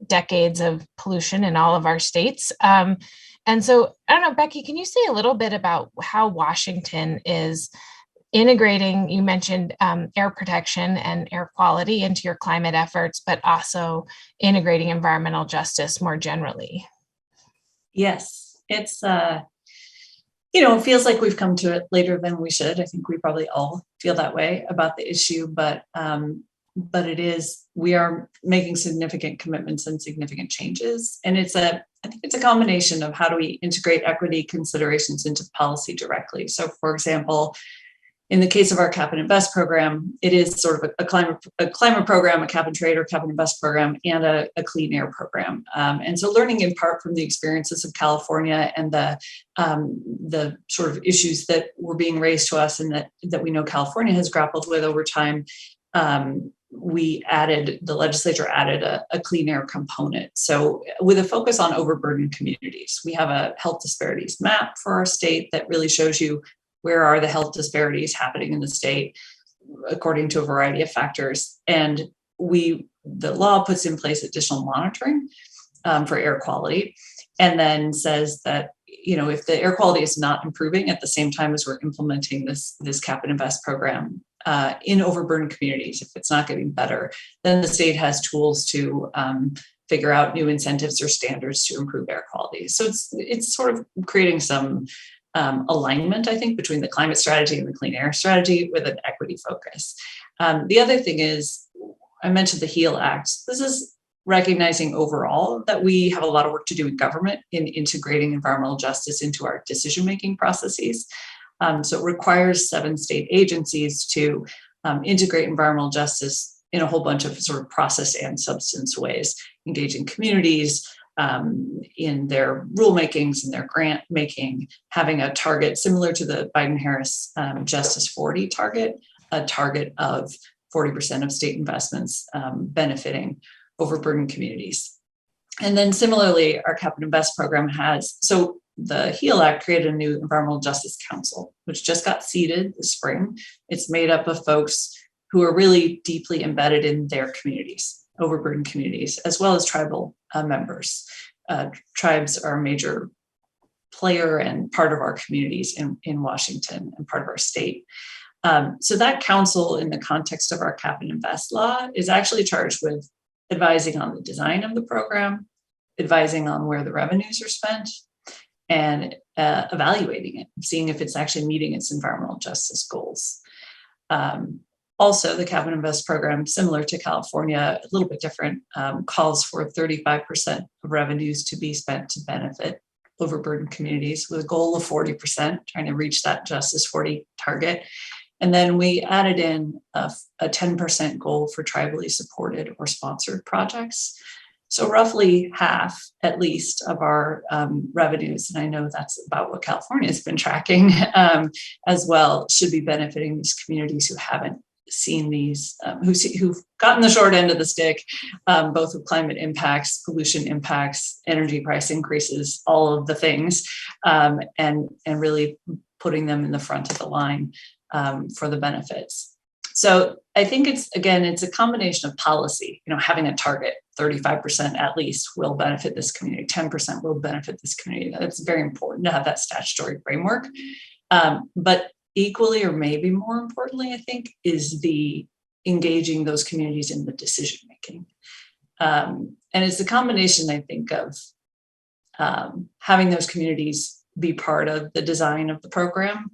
decades of pollution in all of our states. And so, I don't know, Becky, can you say a little bit about how Washington is integrating, you mentioned air protection and air quality into your climate efforts, but also integrating environmental justice more generally? Yes, it's it feels like we've come to it later than we should. I think we probably all feel that way about the issue, but we are making significant commitments and significant changes. And I think it's a combination of how do we integrate equity considerations into policy directly. So for example, in the case of our Cap and Invest program, it is sort of a climate program, a cap and trade or cap and invest program, and a clean air program. And so learning in part from the experiences of California and the sort of issues that were being raised to us and that we know California has grappled with over time, the legislature added a clean air component. So with a focus on overburdened communities, we have a health disparities map for our state that really shows you where are the health disparities happening in the state according to a variety of factors. And the law puts in place additional monitoring for air quality, and then says that, if the air quality is not improving at the same time as we're implementing this Cap and Invest program in overburdened communities, if it's not getting better, then the state has tools to figure out new incentives or standards to improve air quality. So it's sort of creating some alignment, I think, between the climate strategy and the clean air strategy with an equity focus. The other thing is, I mentioned the HEAL Act. This is recognizing overall that we have a lot of work to do in government in integrating environmental justice into our decision-making processes. So it requires 7 state agencies to integrate environmental justice in a whole bunch of sort of process and substance ways, engaging communities, in their rulemakings and their grant making, having a target similar to the Biden-Harris Justice 40 target, a target of 40% of state investments benefiting overburdened communities. And then similarly, our Cap and Invest program so the HEAL Act created a new Environmental Justice Council, which just got seated this spring. It's made up of folks who are really deeply embedded in their communities, overburdened communities, as well as tribal members. Tribes are a major player and part of our communities in Washington and part of our state. So that council, in the context of our Cap and Invest law, is actually charged with advising on the design of the program, advising on where the revenues are spent, and evaluating it, seeing if it's actually meeting its environmental justice goals. Also, the Cap and Invest program, similar to California, a little bit different, calls for 35% of revenues to be spent to benefit overburdened communities with a goal of 40%, trying to reach that Justice 40 target. And then we added in a 10% goal for tribally supported or sponsored projects. So roughly half, at least, of our revenues, and I know that's about what California has been tracking as well, should be benefiting these communities who haven't seen these, who've gotten the short end of the stick, both with climate impacts, pollution impacts, energy price increases, all of the things, and really putting them in the front of the line for the benefits. So I think it's a combination of policy, having a target, 35% at least will benefit this community, 10% will benefit this community. It's very important to have that statutory framework. But equally, or maybe more importantly, I think, is the engaging those communities in the decision making. And it's a combination, I think, of having those communities be part of the design of the program.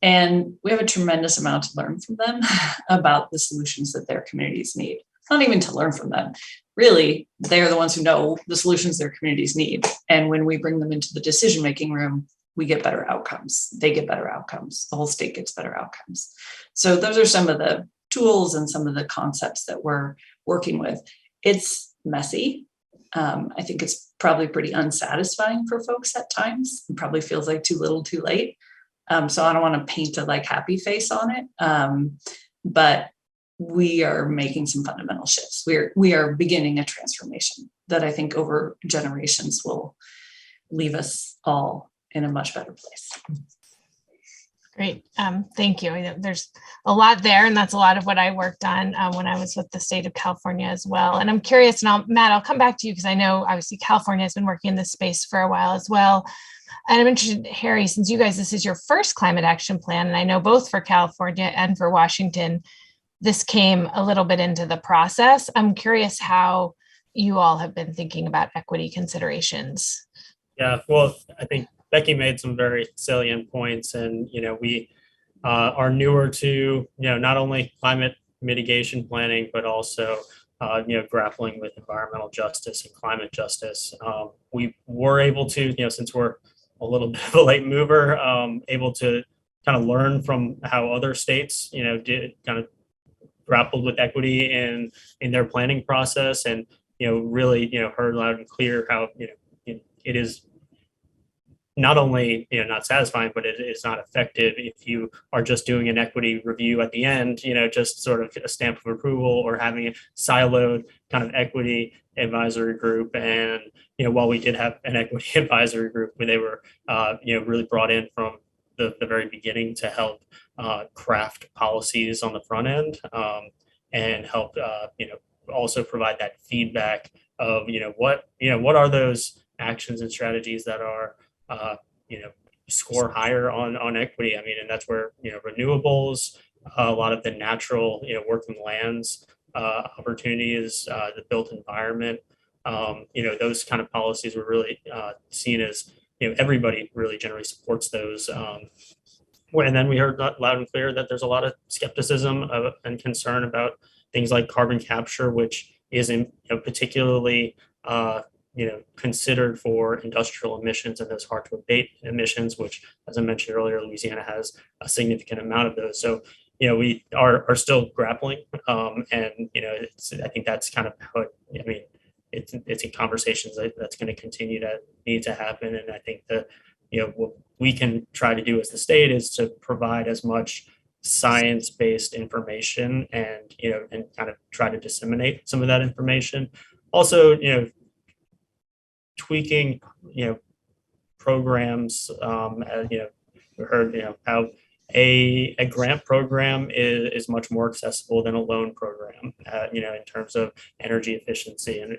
And we have a tremendous amount to learn from them about the solutions that their communities need. Not even to learn from them. Really, they are the ones who know the solutions their communities need. And when we bring them into the decision-making room, we get better outcomes. They get better outcomes. The whole state gets better outcomes. So those are some of the tools and some of the concepts that we're working with. It's messy. I think it's probably pretty unsatisfying for folks at times. It probably feels like too little, too late. So I don't want to paint a like happy face on it, but we are making some fundamental shifts. We are beginning a transformation that I think over generations will leave us all in a much better place. Great. Thank you. There's a lot there, and that's a lot of what I worked on when I was with the state of California as well. And I'm curious, and Matt, I'll come back to you because I know obviously California has been working in this space for a while as well. And I'm interested, Harry, since you guys, this is your first climate action plan, and I know both for California and for Washington, this came a little bit into the process. I'm curious how you all have been thinking about equity considerations. Yeah, well, I think Becky made some very salient points, and we are newer to not only climate mitigation planning, but also grappling with environmental justice and climate justice. We were able to, since we're a little bit of a late mover, able to kind of learn from how other states, did kind of grappled with equity in their planning process, and really heard loud and clear how it is not only not satisfying, but it is not effective if you are just doing an equity review at the end, just sort of a stamp of approval, or having a siloed kind of equity advisory group. And while we did have an equity advisory group where they were really brought in from the very beginning to help craft policies on the front end, and help also provide that feedback of what are those actions and strategies that are score higher on equity. I mean, and that's where renewables, a lot of the natural working lands opportunities, the built environment, those kind of policies were really seen as everybody really generally supports those. And then we heard loud and clear that there's a lot of skepticism and concern about things like carbon capture, which is particularly considered for industrial emissions and those hard to abate emissions, which, as I mentioned earlier, Louisiana has a significant amount of those. So we are still grappling, and I think that's kind of how it's a conversation that's going to continue to need to happen. And I think that what we can try to do as the state is to provide as much science-based information and and kind of try to disseminate some of that information. Also, tweaking programs. We heard how a grant program is much more accessible than a loan program, in terms of energy efficiency, and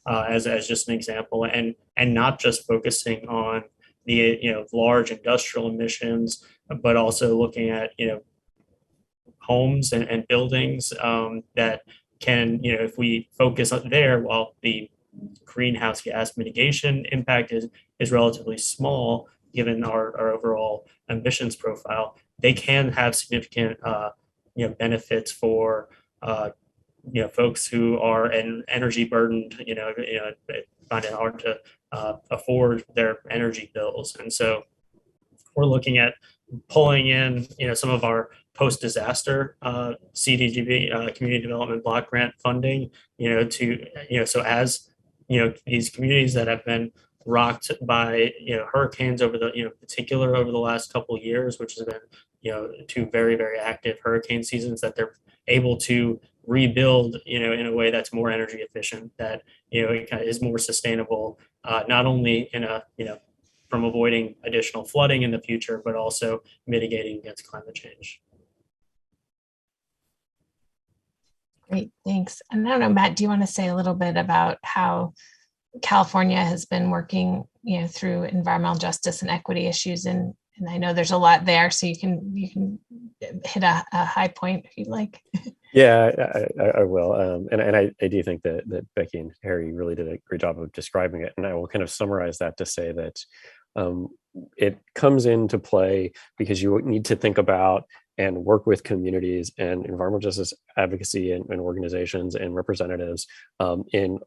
as just an example, and not just focusing on the large industrial emissions, but also looking at homes and buildings that can, if we focus on there, while the greenhouse gas mitigation impact is relatively small given our overall emissions profile, they can have significant benefits for folks who are energy burdened, find it hard to afford their energy bills. And so we're looking at pulling in some of our post-disaster CDGB, community development block grant funding, so as these communities that have been rocked by hurricanes over the particular over the last couple of years, which has been two very, very active hurricane seasons, that they're able to rebuild in a way that's more energy efficient, that it kind of is more sustainable, not only in a from avoiding additional flooding in the future, but also mitigating against climate change. Great, thanks. And I don't know, Matt, do you want to say a little bit about how California has been working, through environmental justice and equity issues? And I know there's a lot there, so you can hit a high point if you'd like. Yeah, I will. And I do think that Becky and Harry really did a great job of describing it. And I will kind of summarize that to say that it comes into play because you need to think about and work with communities and environmental justice advocacy and organizations and representatives in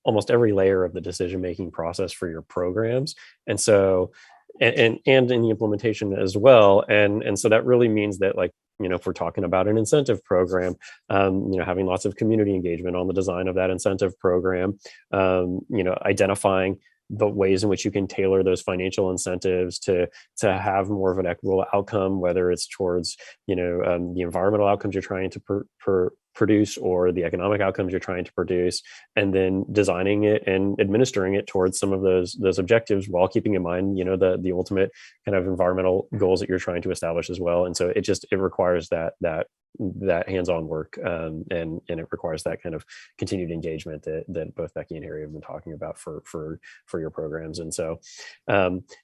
almost every layer of the decision-making process for your programs. And so and in the implementation as well. And so that really means that, like, if we're talking about an incentive program, having lots of community engagement on the design of that incentive program, identifying the ways in which you can tailor those financial incentives to have more of an equitable outcome, whether it's towards the environmental outcomes you're trying to produce or the economic outcomes you're trying to produce, and then designing it and administering it towards some of those objectives while keeping in mind the ultimate kind of environmental goals that you're trying to establish as well. And so it requires that hands-on work, and it requires that kind of continued engagement that both Becky and Harry have been talking about for your programs. And so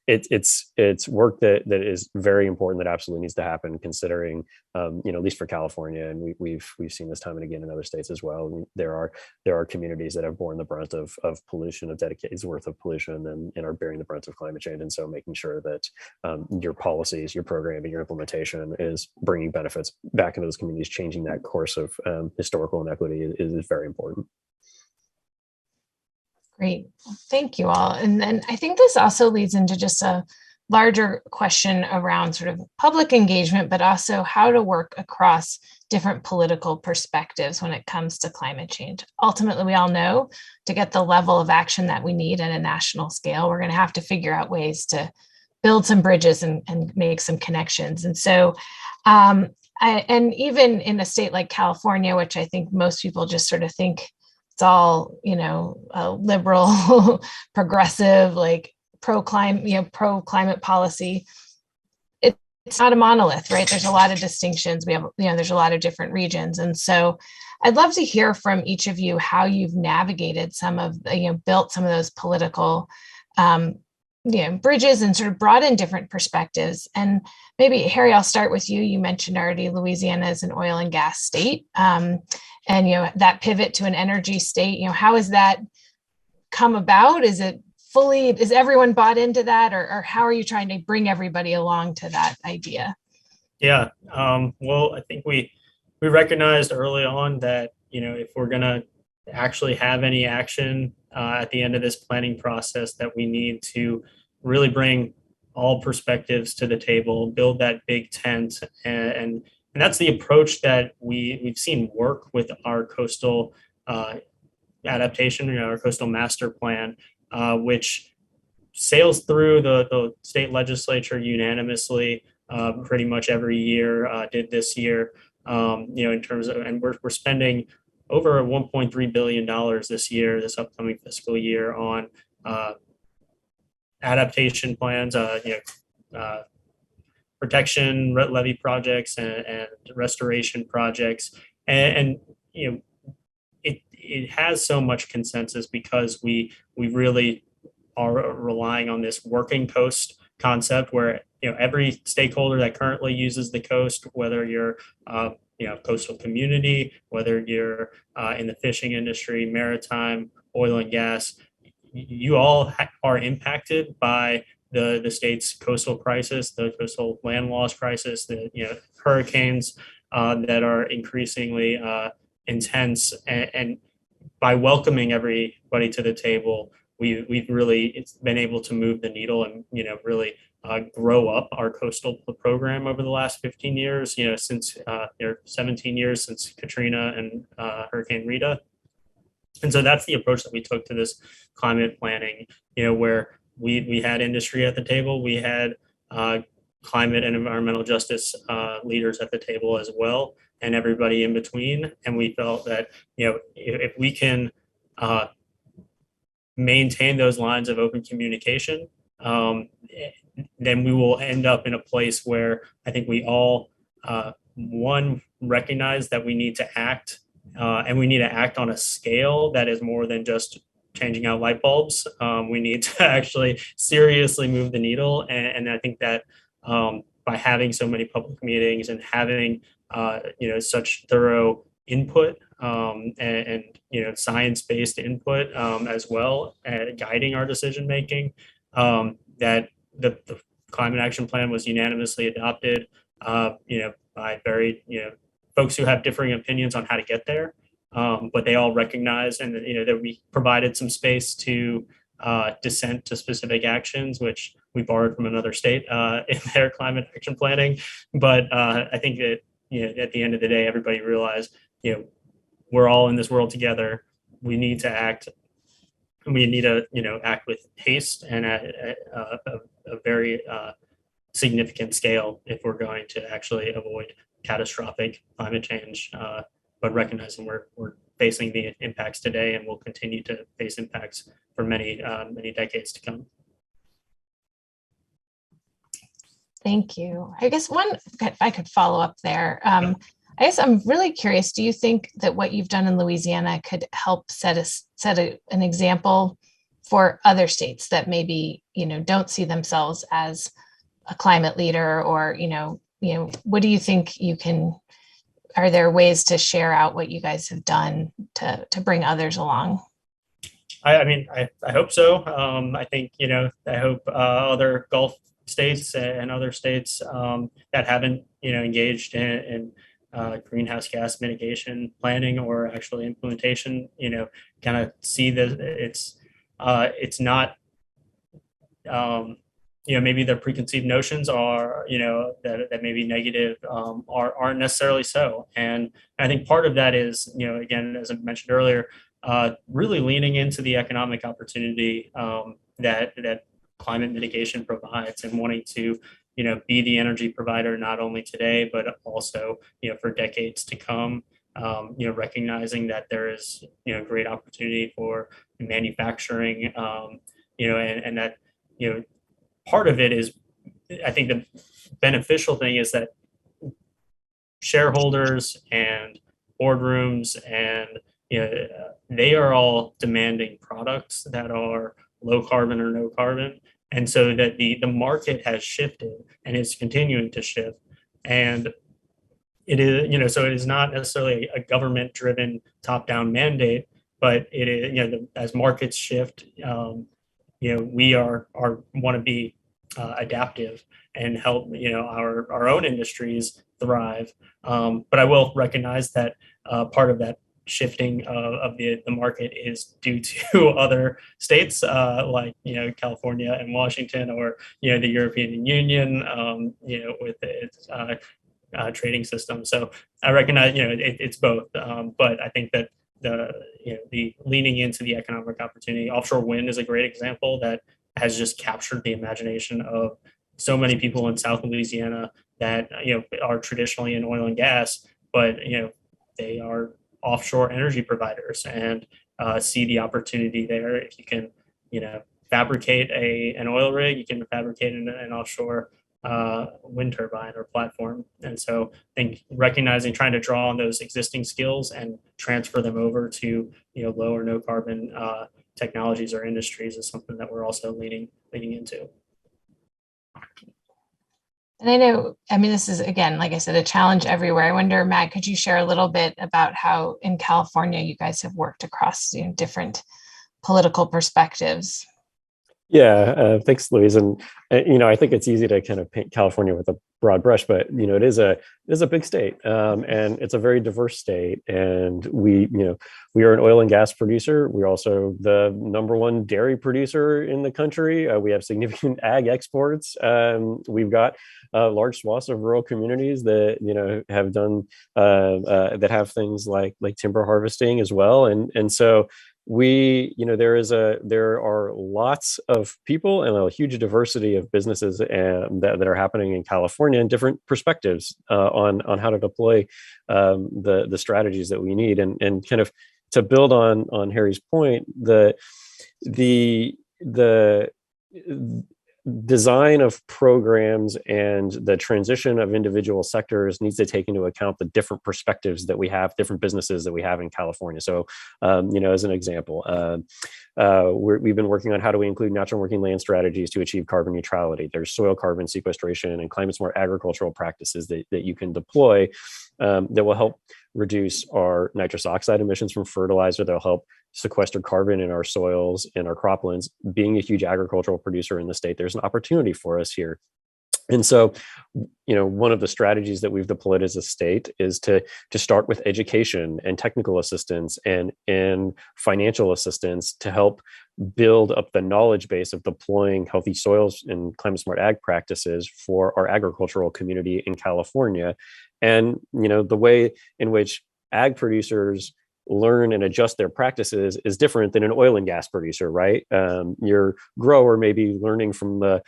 it's work that is very important, that absolutely needs to happen, considering at least for California, and we've seen this time and again in other states as well. There are communities that have borne the brunt of pollution, of decades worth of pollution, and are bearing the brunt of climate change. And so making sure that your policies, your programming, your implementation is bringing benefits back into those communities, changing that course of historical inequity is very important. Great. Thank you all. And then I think this also leads into just a larger question around sort of public engagement, but also how to work across different political perspectives when it comes to climate change. Ultimately, we all know to get the level of action that we need at a national scale, we're going to have to figure out ways to build some bridges and make some connections. And so, and even in a state like California, which I think most people just sort of think it's all, liberal, progressive, like pro-climate policy. It's not a monolith, right? There's a lot of distinctions. We have, there's a lot of different regions. And so I'd love to hear from each of you how you've navigated some of, built some of those political bridges and sort of brought in different perspectives. And maybe, Harry, I'll start with you. You mentioned already Louisiana is an oil and gas state. And, that pivot to an energy state, how has that come about? Is everyone bought into that, or how are you trying to bring everybody along to that idea? Yeah, well, I think we recognized early on that, if we're going to actually have any action at the end of this planning process, that we need to really bring all perspectives to the table, build that big tent. And that's the approach that we've seen work with our coastal adaptation, our coastal master plan, which sails through the state legislature unanimously pretty much every year, did this year, in terms of, and we're spending over $1.3 billion this upcoming fiscal year on adaptation plans, protection levee projects and restoration projects. And it has so much consensus because we really are relying on this working coast concept where every stakeholder that currently uses the coast, whether you're coastal community, whether you're in the fishing industry, maritime, oil and gas, you all are impacted by the state's coastal crisis, the coastal land loss crisis, the hurricanes that are increasingly intense. And by welcoming everybody to the table, we've really been able to move the needle and really grow up our coastal program over the last 15 years. Since 17 years since Katrina and Hurricane Rita. And so that's the approach that we took to this climate planning, where we had industry at the table, we had climate and environmental justice leaders at the table as well, and everybody in between. And we felt that, if we can maintain those lines of open communication, then we will end up in a place where I think we all, one, recognize that we need to act, and we need to act on a scale that is more than just changing out light bulbs. We need to actually seriously move the needle. And I think that by having so many public meetings and having such thorough input and science-based input as well, guiding our decision making, that the climate action plan was unanimously adopted by very folks who have differing opinions on how to get there, but they all recognize and that we provided some space to dissent to specific actions, which we borrowed from another state in their climate action planning. But I think that at the end of the day, everybody realized, we're all in this world together. We need to act. We need to, act with haste and at a very significant scale if we're going to actually avoid catastrophic climate change. But recognizing we're facing the impacts today, and will continue to face impacts for many decades to come. Thank you. I guess if I could follow up there. I guess I'm really curious, do you think that what you've done in Louisiana could help set an example for other states that maybe, don't see themselves as a climate leader, or, what do you think are there ways to share out what you guys have done to bring others along? I hope so. I think, I hope other Gulf states and other states that haven't, engaged in greenhouse gas mitigation planning or actually implementation, kind of see that it's not, maybe their preconceived notions are, that may be negative, aren't necessarily so. And I think part of that is, again, as I mentioned earlier, really leaning into the economic opportunity that climate mitigation provides, and wanting to, be the energy provider not only today but also, for decades to come. Recognizing that there is, great opportunity for manufacturing, and that, part of it is, I think the beneficial thing is that shareholders and boardrooms and, they are all demanding products that are low carbon or no carbon. And so that the market has shifted and is continuing to shift. And it is, so it is not necessarily a government driven top down mandate, but it is, as markets shift, we want to be adaptive and help, our own industries thrive. But I will recognize that part of that shifting of the market is due to other states like California and Washington, or the European Union with its trading system. So I recognize it's both, but I think that the leaning into the economic opportunity, offshore wind is a great example that has just captured the imagination of so many people in South Louisiana that are traditionally in oil and gas, but they are offshore energy providers, and see the opportunity there. If you can, fabricate an oil rig, you can fabricate an offshore wind turbine or platform. And so I think recognizing, trying to draw on those existing skills and transfer them over to low or no carbon technologies or industries is something that we're also leaning into. And I know, this is, again, like I said, a challenge everywhere. I wonder, Matt, could you share a little bit about how in California you guys have worked across different political perspectives? Yeah, thanks, Louise. And I think it's easy to kind of paint California with a broad brush, but it is a big state, and it's a very diverse state. And we are an oil and gas producer. We're also the #1 dairy producer in the country. We have significant ag exports. We've got large swaths of rural communities that have done that have things like timber harvesting as well. And so there are lots of people and a huge diversity of businesses that are happening in California, and different perspectives on how to deploy the strategies that we need. And kind of to build on Harry's point, the design of programs and the transition of individual sectors needs to take into account the different perspectives that we have, different businesses that we have in California. So, as an example, we've been working on how do we include natural working land strategies to achieve carbon neutrality. There's soil carbon sequestration and climate smart agricultural practices that you can deploy that will help reduce our nitrous oxide emissions from fertilizer. They'll help sequester carbon in our soils and our croplands. Being a huge agricultural producer in the state, there's an opportunity for us here. And so, one of the strategies that we've deployed as a state is to start with education and technical assistance and financial assistance to help build up the knowledge base of deploying healthy soils and climate smart ag practices for our agricultural community in California. And, the way in which ag producers learn and adjust their practices is different than an oil and gas producer, right? Your grower may be learning from the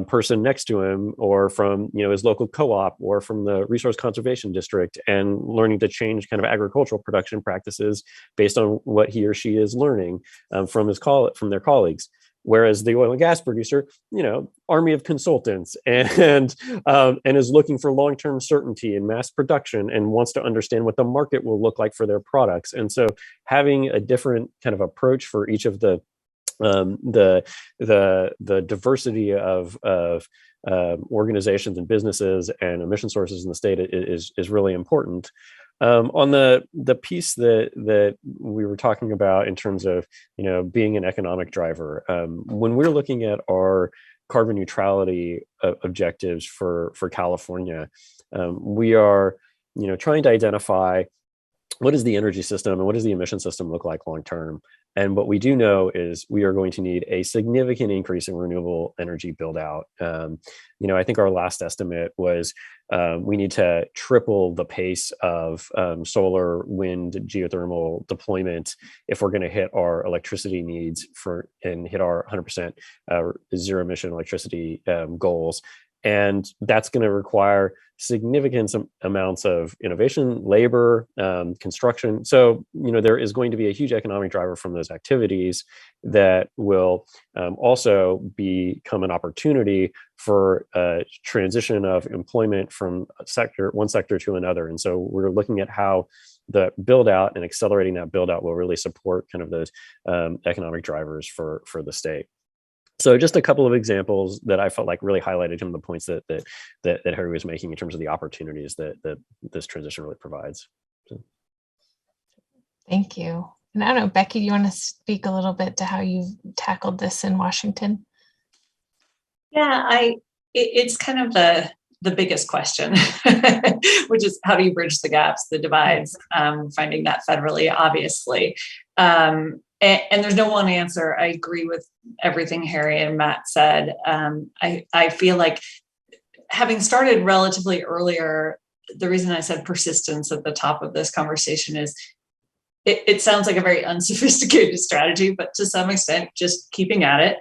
person next to him, or from his local co-op, or from the resource conservation district, and learning to change kind of agricultural production practices based on what he or she is learning from their colleagues. Whereas the oil and gas producer, army of consultants, and is looking for long-term certainty and mass production, and wants to understand what the market will look like for their products. And so having a different kind of approach for each of the diversity of organizations and businesses and emission sources in the state is really important. On the piece that we were talking about in terms of being an economic driver, when we're looking at our carbon neutrality objectives for California, we are trying to identify what is the energy system and what does the emission system look like long term. And what we do know is we are going to need a significant increase in renewable energy build out. I think our last estimate was we need to triple the pace of solar, wind, geothermal deployment if we're going to hit our electricity needs and hit our 100% zero emission electricity goals. And that's going to require significant amounts of innovation, labor, construction. So, there is going to be a huge economic driver from those activities that will also become an opportunity for a transition of employment from one sector to another. And so we're looking at how the build out and accelerating that build out will really support kind of those economic drivers for the state. So just a couple of examples that I felt like really highlighted some of the points that Harry was making in terms of the opportunities that this transition really provides. So. Thank you. And I don't know, Becky, do you want to speak a little bit to how you've tackled this in Washington? Yeah, it's kind of the biggest question, which is how do you bridge the gaps, the divides, finding that federally, obviously. And there's no one answer. I agree with everything Harry and Matt said. I feel like, having started relatively earlier, the reason I said persistence at the top of this conversation is it sounds like a very unsophisticated strategy, but to some extent, just keeping at it,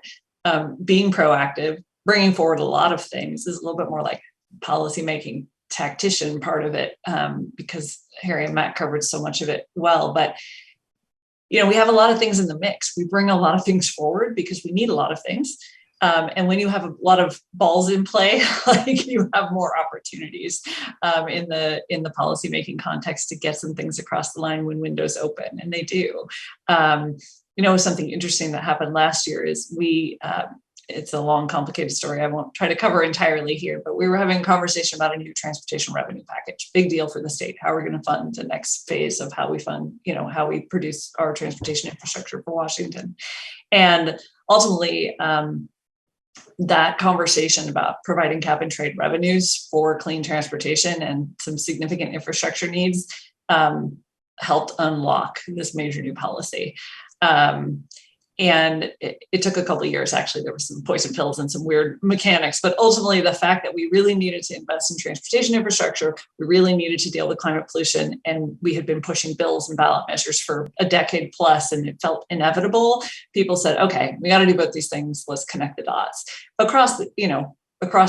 being proactive, bringing forward a lot of things is a little bit more like policymaking tactician part of it, because Harry and Matt covered so much of it well. But we have a lot of things in the mix. We bring a lot of things forward because we need a lot of things. And when you have a lot of balls in play, like, you have more opportunities in the policymaking context to get some things across the line when windows open, and they do. Something interesting that happened last year is it's a long, complicated story. I won't try to cover entirely here, but we were having a conversation about a new transportation revenue package. Big deal for the state. How are we going to fund the next phase of how we fund, how we produce our transportation infrastructure for Washington? And ultimately, that conversation about providing cap and trade revenues for clean transportation and some significant infrastructure needs helped unlock this major new policy. And it took a couple of years. Actually, there were some poison pills and some weird mechanics, but ultimately the fact that we really needed to invest in transportation infrastructure, we really needed to deal with climate pollution, and we had been pushing bills and ballot measures for a decade plus, and it felt inevitable. People said, okay, we got to do both these things. Let's connect the dots across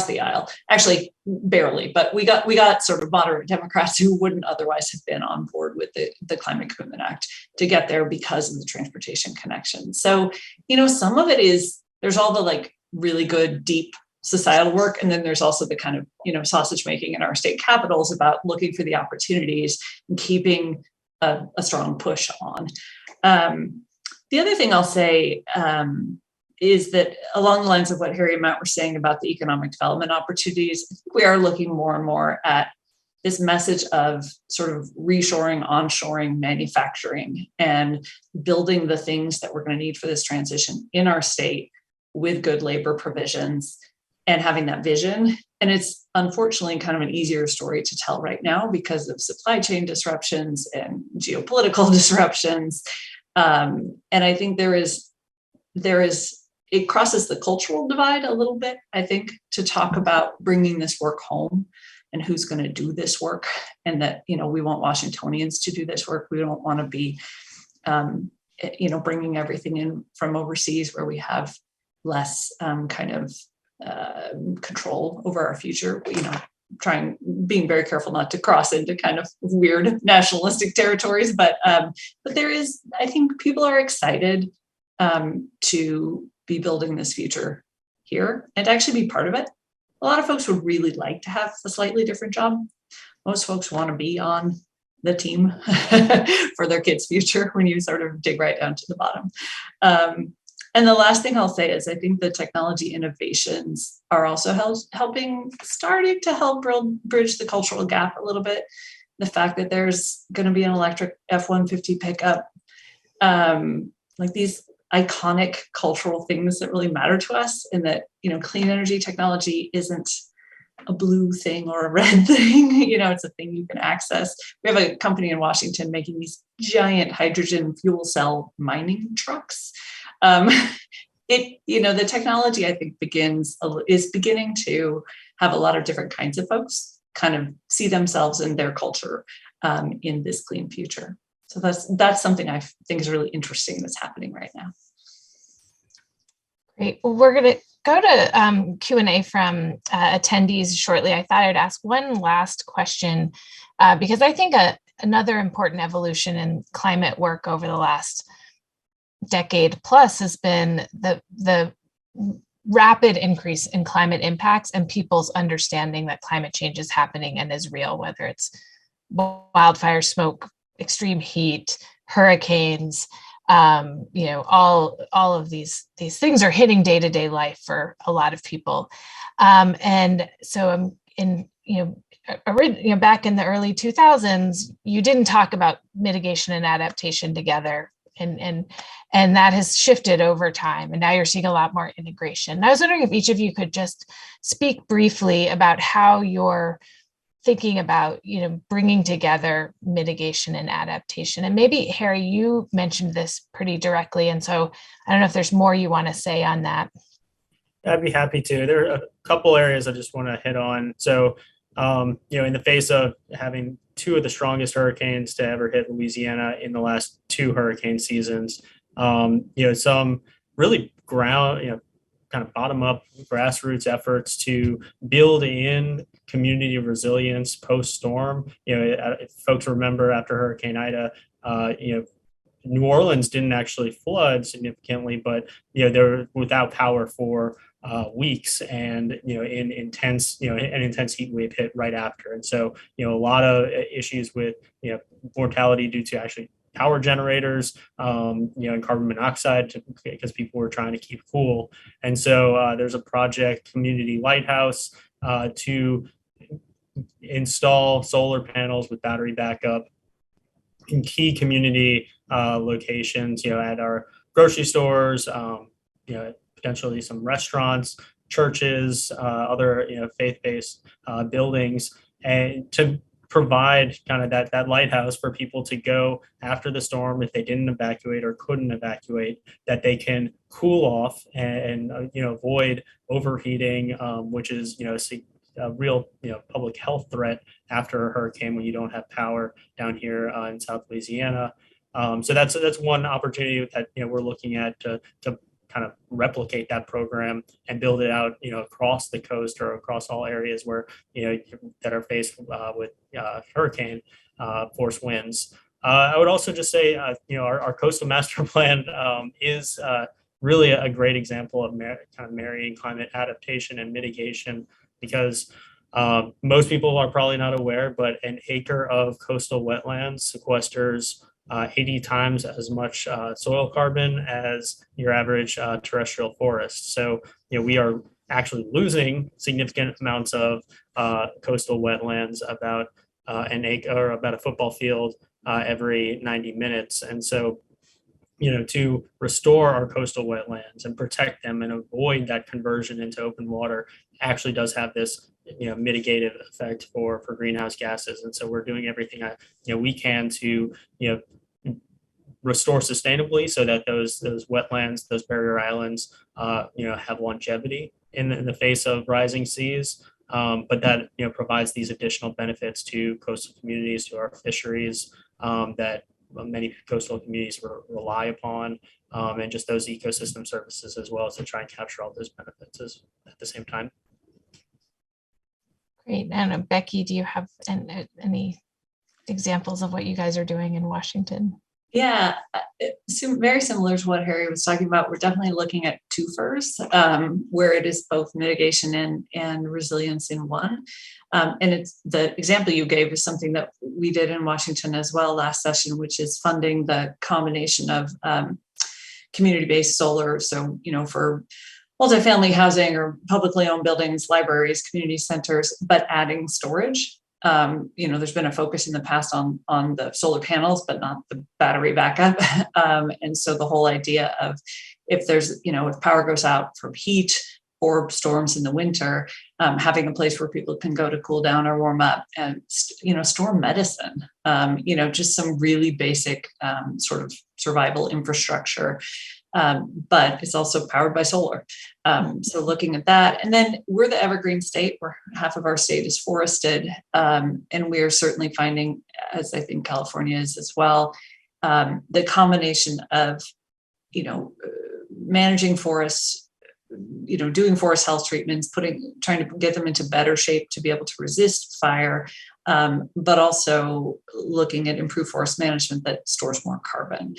the aisle. Actually, barely, but we got sort of moderate Democrats who wouldn't otherwise have been on board with the Climate Commitment Act to get there because of the transportation connection. So, some of it is, there's all the like really good, deep societal work. And then there's also the kind of, sausage making in our state capitals about looking for the opportunities and keeping a strong push on. The other thing I'll say, is that along the lines of what Harry and Matt were saying about the economic development opportunities, I think we are looking more and more at this message of sort of reshoring, onshoring, manufacturing, and building the things that we're going to need for this transition in our state with good labor provisions and having that vision. And it's unfortunately kind of an easier story to tell right now because of supply chain disruptions and geopolitical disruptions. And I think there is it crosses the cultural divide a little bit, I think, to talk about bringing this work home and who's going to do this work, and that, we want Washingtonians to do this work. We don't want to be, bringing everything in from overseas where we have less control over our future, being very careful not to cross into kind of weird nationalistic territories. But there is, I think people are excited to be building this future here and to actually be part of it. A lot of folks would really like to have a slightly different job. Most folks want to be on the team for their kids' future when you sort of dig right down to the bottom. And the last thing I'll say is I think the technology innovations are also starting to help bridge the cultural gap a little bit. The fact that there's going to be an electric F-150 pickup, like these iconic cultural things that really matter to us, and that, clean energy technology isn't a blue thing or a red thing. It's a thing you can access. We have a company in Washington making these giant hydrogen fuel cell mining trucks. The technology, I think, is beginning to have a lot of different kinds of folks kind of see themselves and their culture in this clean future. So that's something I think is really interesting that's happening right now. Great. Well, we're going to go to Q&A from attendees shortly. I thought I'd ask one last question because I think another important evolution in climate work over the last decade plus has been the rapid increase in climate impacts and people's understanding that climate change is happening and is real, whether it's wildfire smoke, extreme heat, hurricanes, all of these things are hitting day-to-day life for a lot of people. And so back in the early 2000s, you didn't talk about mitigation and adaptation together. And that has shifted over time. And now you're seeing a lot more integration. And I was wondering if each of you could just speak briefly about how you're thinking about, bringing together mitigation and adaptation. And maybe, Harry, you mentioned this pretty directly. And so I don't know if there's more you want to say on that. I'd be happy to. There are a couple areas I just want to hit on. So, in the face of having two of the strongest hurricanes to ever hit Louisiana in the last two hurricane seasons, some really kind of bottom up grassroots efforts to build in community resilience post storm. If folks remember after Hurricane Ida, New Orleans didn't actually flood significantly, but they were without power for weeks, and in intense an intense heat wave hit right after. And so a lot of issues with mortality due to actually power generators, and carbon monoxide because people were trying to keep cool. And so there's a project, Community Lighthouse, to install solar panels with battery backup in key community locations, at our grocery stores, potentially some restaurants, churches, other faith-based buildings, and to provide kind of that lighthouse for people to go after the storm if they didn't evacuate or couldn't evacuate, that they can cool off and avoid overheating, which is a real public health threat after a hurricane when you don't have power down here in South Louisiana. So that's one opportunity that we're looking at to kind of replicate that program and build it out, across the coast or across all areas where, that are faced with hurricane force winds. I would also just say, our coastal master plan is really a great example of kind of marrying climate adaptation and mitigation, because most people are probably not aware, but an acre of coastal wetlands sequesters 80 times as much soil carbon as your average terrestrial forest. So, we are actually losing significant amounts of coastal wetlands, about an acre or about a football field every 90 minutes. And so, to restore our coastal wetlands and protect them and avoid that conversion into open water actually does have this mitigative effect for greenhouse gases. And so we're doing everything we can to restore sustainably so that those wetlands, those barrier islands, have longevity in the face of rising seas. But that provides these additional benefits to coastal communities, to our fisheries that many coastal communities rely upon, and just those ecosystem services as well, as to try and capture all those benefits at the same time. Great. And Becky, do you have any examples of what you guys are doing in Washington? Yeah, very similar to what Harry was talking about. We're definitely looking at two firsts, where it is both mitigation and resilience in one. And it's the example you gave is something that we did in Washington as well last session, which is funding the combination of community-based solar. So, for multifamily housing or publicly owned buildings, libraries, community centers, but adding storage. There's been a focus in the past on the solar panels, but not the battery backup. And so the whole idea of if power goes out from heat or storms in the winter, having a place where people can go to cool down or warm up and, store medicine, just some really basic sort of survival infrastructure. But it's also powered by solar. So looking at that, and then we're the evergreen state where half of our state is forested. And we are certainly finding, as I think California is as well, the combination of, managing forests, doing forest health treatments, trying to get them into better shape to be able to resist fire, but also looking at improved forest management that stores more carbon.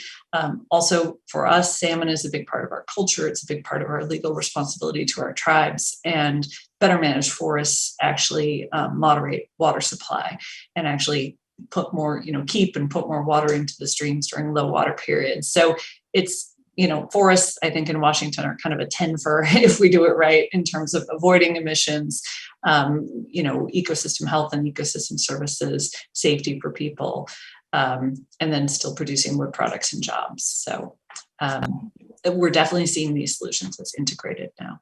Also, for us, salmon is a big part of our culture. It's a big part of our legal responsibility to our tribes, and better managed forests actually moderate water supply and actually put more, keep and put more water into the streams during low water periods. So it's, forests, I think in Washington are kind of a 10 for if we do it right in terms of avoiding emissions, ecosystem health and ecosystem services, safety for people, and then still producing wood products and jobs. So we're definitely seeing these solutions as integrated now.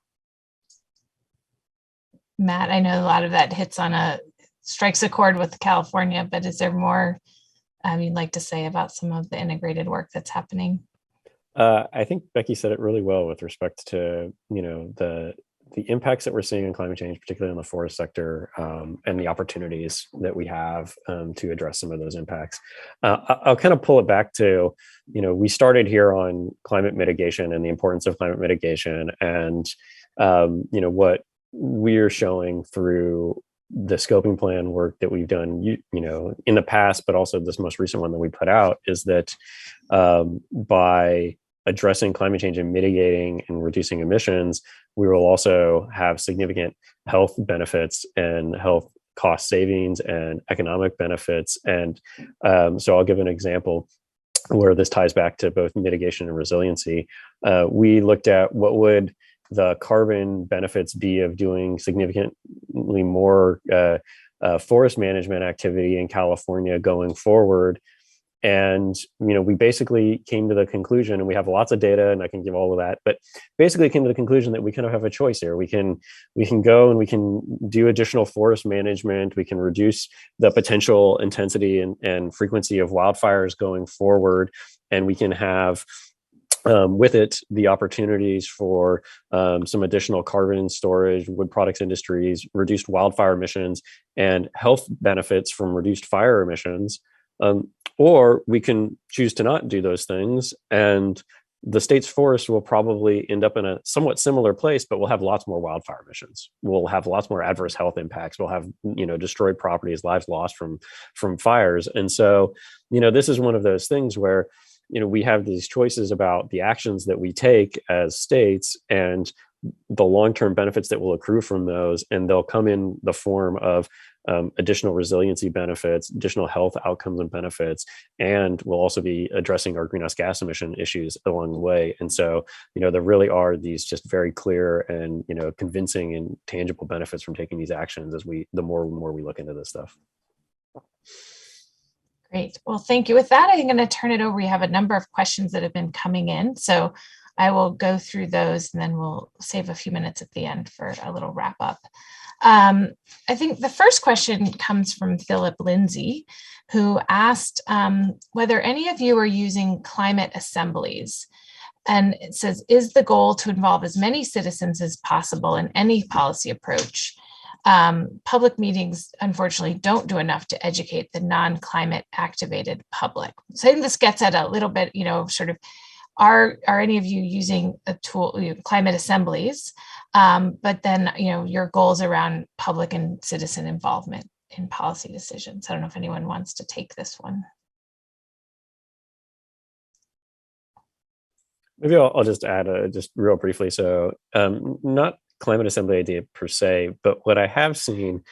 Matt, I know a lot of that strikes a chord with California, but is there more you'd like to say about some of the integrated work that's happening? I think Becky said it really well with respect to, the impacts that we're seeing in climate change, particularly in the forest sector, and the opportunities that we have to address some of those impacts. I'll kind of pull it back to, we started here on climate mitigation and the importance of climate mitigation, and, what we're showing through the scoping plan work that we've done, in the past, but also this most recent one that we put out, is that by addressing climate change and mitigating and reducing emissions, we will also have significant health benefits and health cost savings and economic benefits. And so I'll give an example where this ties back to both mitigation and resiliency. We looked at what would the carbon benefits be of doing significantly more forest management activity in California going forward. And, we basically came to the conclusion, and we have lots of data, and I can give all of that, but basically came to the conclusion that we kind of have a choice here. We can go and we can do additional forest management. We can reduce the potential intensity and frequency of wildfires going forward. And we can have with it the opportunities for some additional carbon storage, wood products industries, reduced wildfire emissions, and health benefits from reduced fire emissions. Or we can choose to not do those things, and the state's forest will probably end up in a somewhat similar place, but we'll have lots more wildfire emissions. We'll have lots more adverse health impacts. We'll have, destroyed properties, lives lost from fires. And so, this is one of those things where, we have these choices about the actions that we take as states and the long-term benefits that will accrue from those, and they'll come in the form of additional resiliency benefits, additional health outcomes and benefits, and we'll also be addressing our greenhouse gas emission issues along the way. And so, there really are these just very clear and, convincing and tangible benefits from taking these actions as the more and more we look into this stuff. Great. Well, thank you. With that, I'm going to turn it over. We have a number of questions that have been coming in, so I will go through those and then we'll save a few minutes at the end for a little wrap up. I think the first question comes from Philip Lindsay, who asked whether any of you are using climate assemblies. And it says, is the goal to involve as many citizens as possible in any policy approach? Public meetings, unfortunately, don't do enough to educate the non-climate activated public. So I think this gets at a little bit, sort of, are any of you using a tool, climate assemblies? But then, your goals around public and citizen involvement in policy decisions. I don't know if anyone wants to take this one. Maybe I'll just add just real briefly. So not climate assembly idea per se, but what I have seen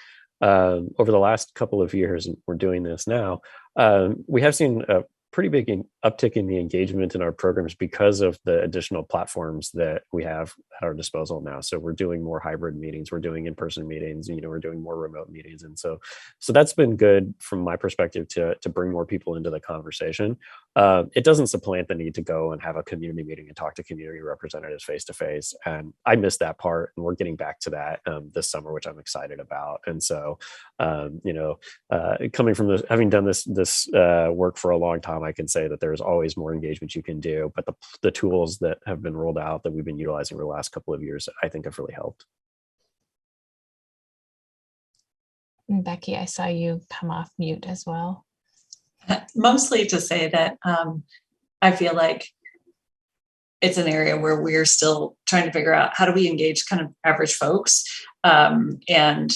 over the last couple of years, and we're doing this now, we have seen a pretty big uptick in the engagement in our programs because of the additional platforms that we have at our disposal now. So we're doing more hybrid meetings, we're doing in-person meetings, we're doing more remote meetings. And so that's been good from my perspective to bring more people into the conversation. It doesn't supplant the need to go and have a community meeting and talk to community representatives face to face. And I missed that part, and we're getting back to that this summer, which I'm excited about. And so, coming from this, having done this work for a long time, I can say that there's always more engagement you can do, but the tools that have been rolled out that we've been utilizing over the last couple of years, I think have really helped. And Becky, I saw you come off mute as well. Mostly to say that I feel like it's an area where we're still trying to figure out how do we engage kind of average folks. And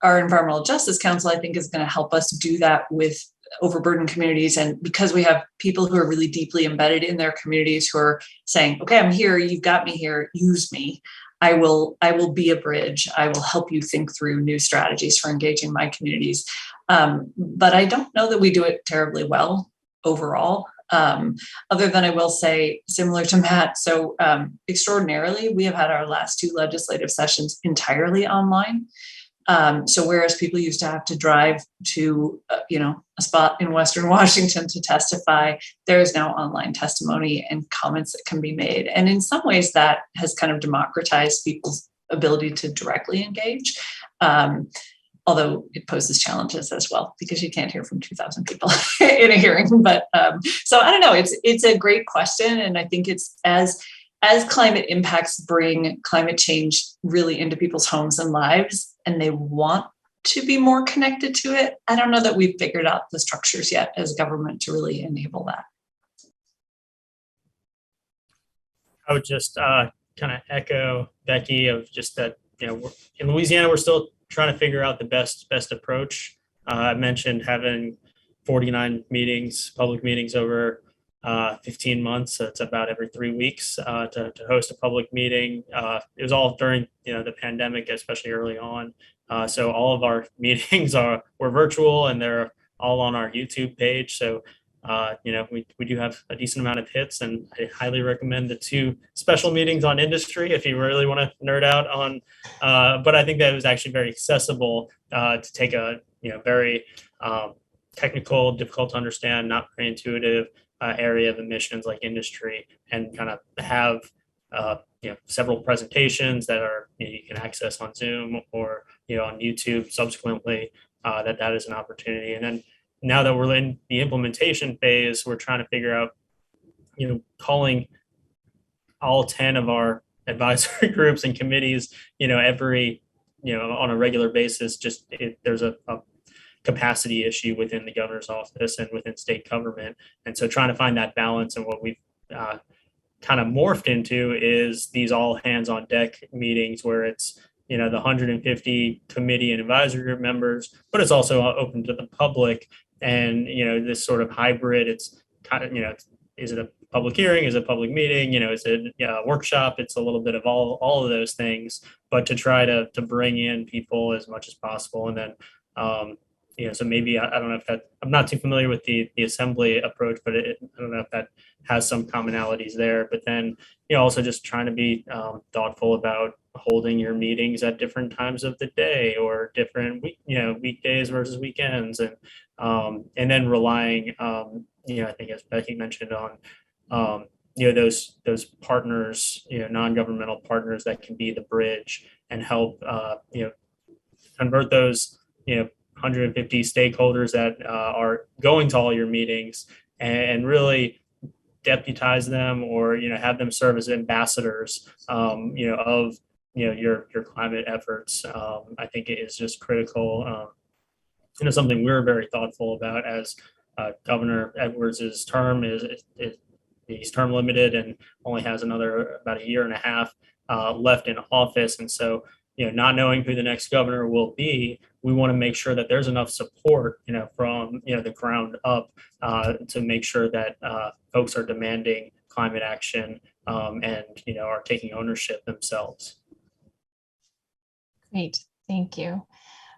our Environmental Justice Council, I think, is going to help us do that with overburdened communities. And because we have people who are really deeply embedded in their communities who are saying, okay, I'm here, you've got me here, use me. I will be a bridge. I will help you think through new strategies for engaging my communities. But I don't know that we do it terribly well overall, other than I will say, similar to Matt, so extraordinarily, we have had our last 2 legislative sessions entirely online. So whereas people used to have to drive to, a spot in Western Washington to testify, there is now online testimony and comments that can be made. And in some ways that has kind of democratized people's ability to directly engage. Although it poses challenges as well, because you can't hear from 2,000 people in a hearing. But so I don't know, it's a great question. And I think it's as climate impacts bring climate change really into people's homes and lives, and they want to be more connected to it, I don't know that we've figured out the structures yet as government to really enable that. I would just kind of echo Becky of just that, in Louisiana, we're still trying to figure out the best approach. I mentioned having 49 meetings, public meetings over 15 months. So it's about every 3 weeks to host a public meeting. It was all during the pandemic, especially early on. So all of our meetings were virtual, and they're all on our YouTube page. So we do have a decent amount of hits, and I highly recommend the 2 special meetings on industry if you really want to nerd out on. But I think that it was actually very accessible to take a very technical, difficult to understand, not very intuitive area of emissions like industry, and kind of have several presentations that are you can access on Zoom or on YouTube subsequently. That is an opportunity. And then now that we're in the implementation phase, we're trying to figure out calling all 10 of our advisory groups and committees every on a regular basis. Just there's a capacity issue within the governor's office and within state government. And so trying to find that balance, and what we've kind of morphed into is these all hands on deck meetings where it's, the 150 committee and advisory group members, but it's also open to the public. And, this sort of hybrid, it's kind of, is it a public hearing? Is it a public meeting? Is it a workshop? It's a little bit of all of those things, but to try to bring in people as much as possible. And then, so maybe I don't know if that, I'm not too familiar with the assembly approach, but I don't know if that has some commonalities there. But then, also just trying to be thoughtful about holding your meetings at different times of the day or different weekdays versus weekends, and then relying, I think as Becky mentioned on, those partners, non-governmental partners that can be the bridge and help, convert those, 150 stakeholders that are going to all your meetings and really deputize them, or have them serve as ambassadors of your climate efforts. I think it is just critical. Something we're very thoughtful about as Governor Edwards's term is he's term limited and only has about a year and a half left in office. And so, not knowing who the next governor will be, we want to make sure that there's enough support, from, the ground up to make sure that folks are demanding climate action and, are taking ownership themselves. Great, thank you.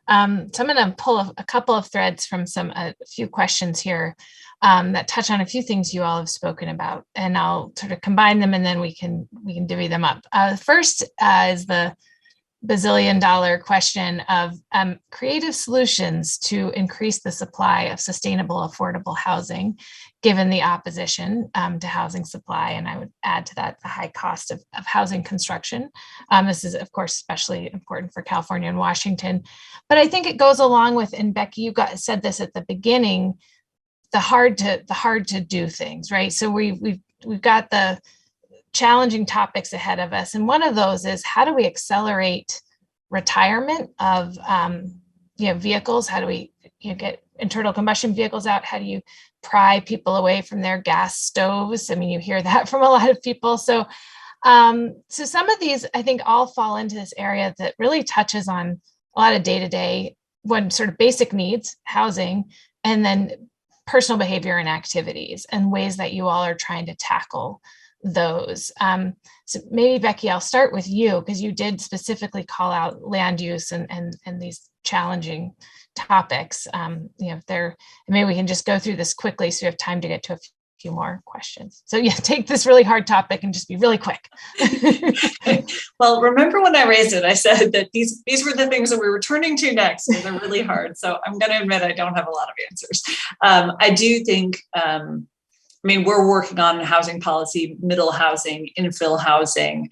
So I'm going to pull a couple of threads from a few questions here that touch on a few things you all have spoken about, and I'll sort of combine them and then we can divvy them up. First is the bazillion-dollar question of creative solutions to increase the supply of sustainable, affordable housing, given the opposition to housing supply. And I would add to that the high cost of housing construction. This is, of course, especially important for California and Washington. But I think it goes along with, and Becky, you said this at the beginning, the hard to do things, right? So we've got the challenging topics ahead of us. And one of those is, how do we accelerate retirement of vehicles? How do we get internal combustion vehicles out? How do you pry people away from their gas stoves? I mean, you hear that from a lot of people. So some of these, I think, all fall into this area that really touches on a lot of day-to-day, one sort of basic needs, housing, and then personal behavior and activities, and ways that you all are trying to tackle those. So maybe Becky, I'll start with you, because you did specifically call out land use and these challenging topics. Maybe we can just go through this quickly so we have time to get to a few more questions. So take this really hard topic and just be really quick. Well, remember when I raised it, I said that these were the things that we were turning to next, and they're really hard. So I'm going to admit I don't have a lot of answers. I do think, we're working on housing policy, middle housing, infill housing.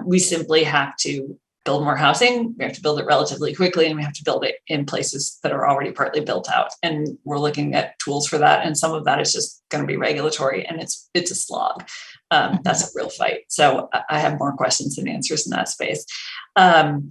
We simply have to build more housing. We have to build it relatively quickly, and we have to build it in places that are already partly built out. And we're looking at tools for that. And some of that is just going to be regulatory, and it's a slog. That's a real fight. So I have more questions than answers in that space. On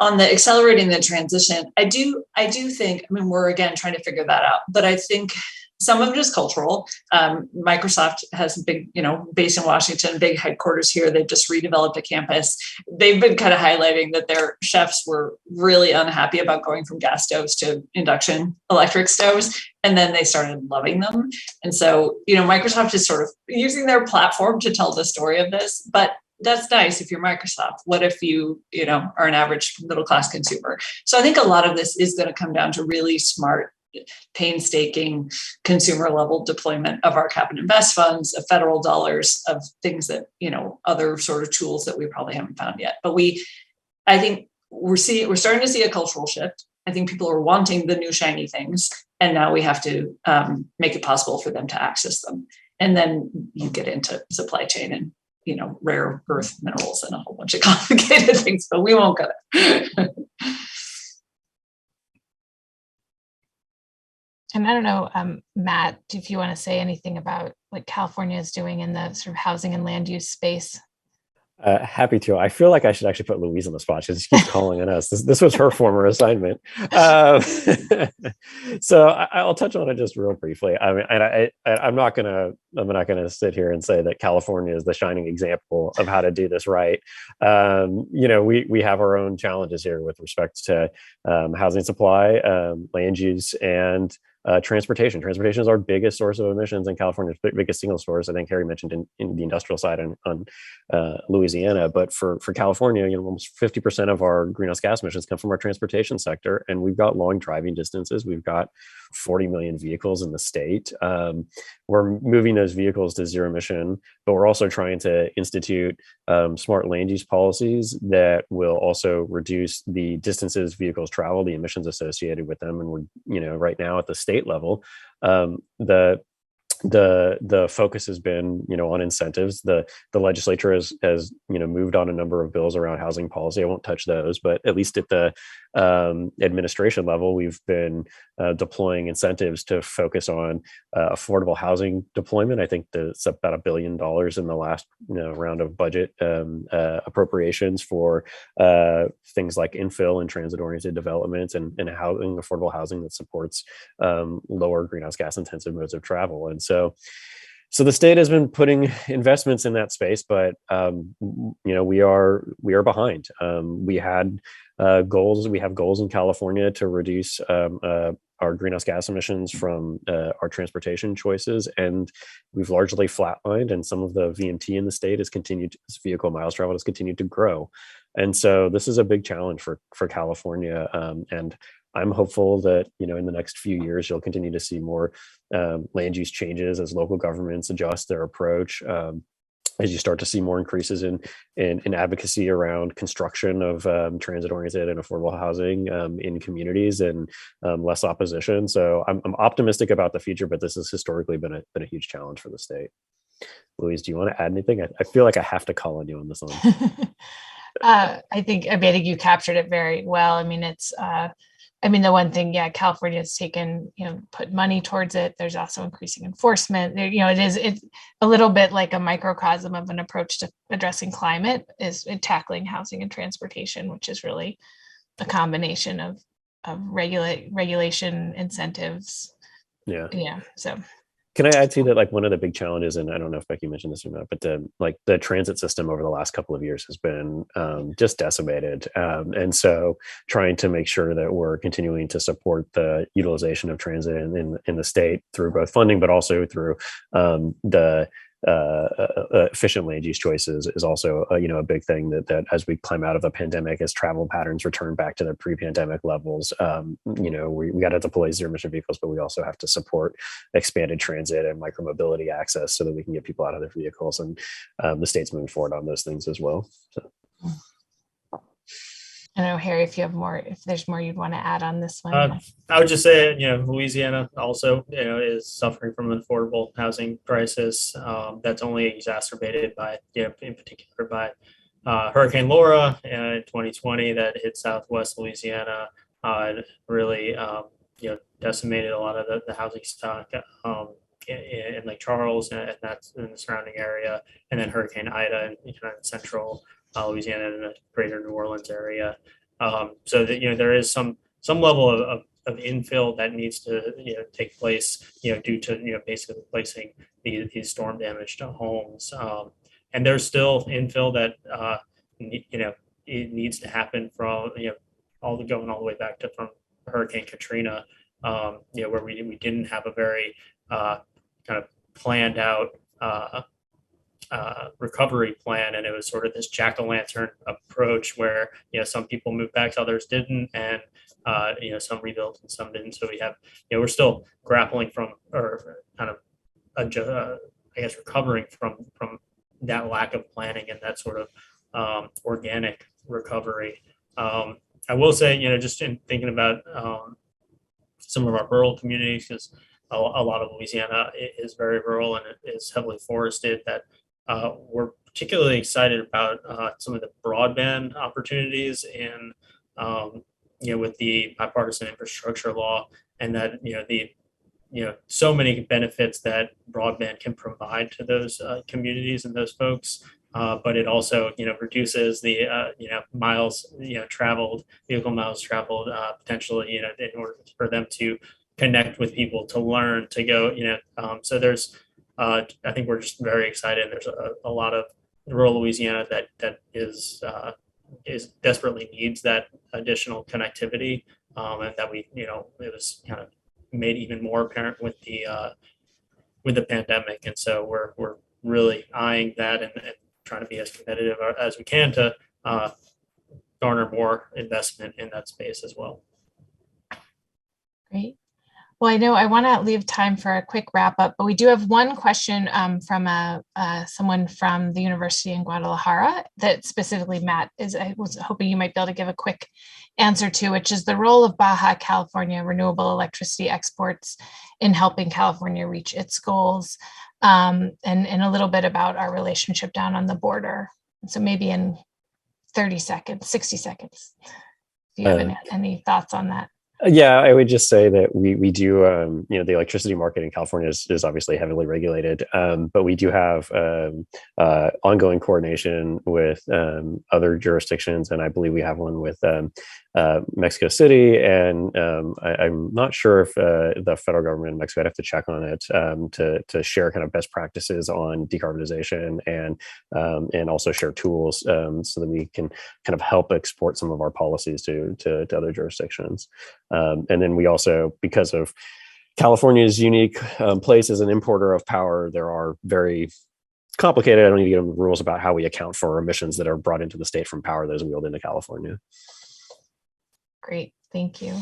the accelerating the transition, I do think, we're again trying to figure that out, but I think some of it is cultural. Microsoft has a big, base in Washington, big headquarters here. They've just redeveloped a campus. They've been kind of highlighting that their chefs were really unhappy about going from gas stoves to induction electric stoves. And then they started loving them. And so, Microsoft is sort of using their platform to tell the story of this, but that's nice if you're Microsoft. What if you, are an average middle-class consumer? So I think a lot of this is going to come down to really smart, painstaking consumer level deployment of our cap and invest funds, of federal dollars, of things that, other sort of tools that we probably haven't found yet. But I think we're starting to see a cultural shift. I think people are wanting the new shiny things, and now we have to make it possible for them to access them. And then you get into supply chain and, rare earth minerals and a whole bunch of complicated things, but we won't go there. And I don't know, Matt, if you want to say anything about what California is doing in the sort of housing and land use space. Happy to. I feel like I should actually put Louise on the spot. She just keeps calling on us. This was her former assignment. So I'll touch on it just real briefly. I'm not gonna sit here and say that California is the shining example of how to do this right. We have our own challenges here with respect to housing supply, land use, and transportation. Transportation is our biggest source of emissions in California, biggest single source. I think Harry mentioned in the industrial side on Louisiana, but for California, almost 50% of our greenhouse gas emissions come from our transportation sector, and we've got long driving distances. We've got 40 million vehicles in the state. We're moving those vehicles to zero emission, but we're also trying to institute smart land use policies that will also reduce the distances vehicles travel, the emissions associated with them. And we're, right now at the state level, the the focus has been, on incentives. The legislature has moved on a number of bills around housing policy. I won't touch those, but at least at the administration level, we've been deploying incentives to focus on affordable housing deployment. I think it's about $1 billion in the last round of budget appropriations for things like infill and transit-oriented developments and housing, affordable housing that supports lower greenhouse gas intensive modes of travel. And so the state has been putting investments in that space, but we are behind. We had goals. We have goals in California to reduce our greenhouse gas emissions from our transportation choices, and we've largely flatlined. And some of the VMT in the state has continued. Vehicle miles traveled has continued to grow, and so this is a big challenge for California. And I'm hopeful that, in the next few years, you'll continue to see more land use changes as local governments adjust their approach, as you start to see more increases in advocacy around construction of transit-oriented and affordable housing in communities, and less opposition. So I'm optimistic about the future, but this has historically been a huge challenge for the state. Louise, do you want to add anything? I feel like I have to call on you on this one. I think you captured it very well. The one thing, California has taken, put money towards it. There's also increasing enforcement. It's a little bit like a microcosm of an approach to addressing climate is tackling housing and transportation, which is really a combination of regulation, incentives. Yeah. So. Can I add to that? Like, one of the big challenges, and I don't know if Becky mentioned this or not, but the transit system over the last couple of years has been just decimated, and so trying to make sure that we're continuing to support the utilization of transit in the state through both funding, but also through the efficient land use choices is also a big thing that as we climb out of the pandemic, as travel patterns return back to their pre-pandemic levels, we got to deploy zero emission vehicles, but we also have to support expanded transit and micromobility access so that we can get people out of their vehicles, and the state's moving forward on those things as well. So. I don't know, Harry, if there's more you'd want to add on this one. I would just say, Louisiana also, is suffering from an affordable housing crisis that's only exacerbated by, in particular by Hurricane Laura in 2020 that hit Southwest Louisiana and really, decimated a lot of the housing stock in Lake Charles and that's in the surrounding area, and then Hurricane Ida in central Louisiana and the greater New Orleans area. So that, there is some level of infill that needs to take place, due to basically replacing these storm damaged homes. And there's still infill that it needs to happen from going all the way back to from Hurricane Katrina, where we didn't have a very kind of planned out recovery plan, and it was sort of this jack-o'-lantern approach where some people moved back, others didn't, and some rebuilt and some didn't. So we have we're still grappling from, or kind of recovering from that lack of planning and that sort of organic recovery. I will say, just in thinking about some of our rural communities, because a lot of Louisiana is very rural and it is heavily forested, that we're particularly excited about some of the broadband opportunities in, with the bipartisan infrastructure law, and that, so many benefits that broadband can provide to those communities and those folks. But it also, reduces the, miles, traveled, vehicle miles traveled, potentially, in order for them to connect with people, to learn, to go, so there's, I think we're just very excited. There's a lot of rural Louisiana that is desperately needs that additional connectivity, and that it was kind of made even more apparent with the pandemic. And so we're really eyeing that and trying to be as competitive as we can to garner more investment in that space as well. Great. Well, I know I want to leave time for a quick wrap up, but we do have one question from someone from the University in Guadalajara that specifically Matt I was hoping you might be able to give a quick answer to, which is the role of Baja California renewable electricity exports in helping California reach its goals, and a little bit about our relationship down on the border. So maybe in 30 seconds, 60 seconds, if you have any thoughts on that. Yeah, I would just say that we do, the electricity market in California is obviously heavily regulated, but we do have ongoing coordination with other jurisdictions, and I believe we have one with Mexico City, and I'm not sure if the federal government in Mexico, I'd have to check on it, to share kind of best practices on decarbonization and also share tools so that we can kind of help export some of our policies to other jurisdictions. And then we also, because of California's unique place as an importer of power, there are very complicated, I don't need to get into rules about how we account for emissions that are brought into the state from power that is wheeled into California. Great, thank you.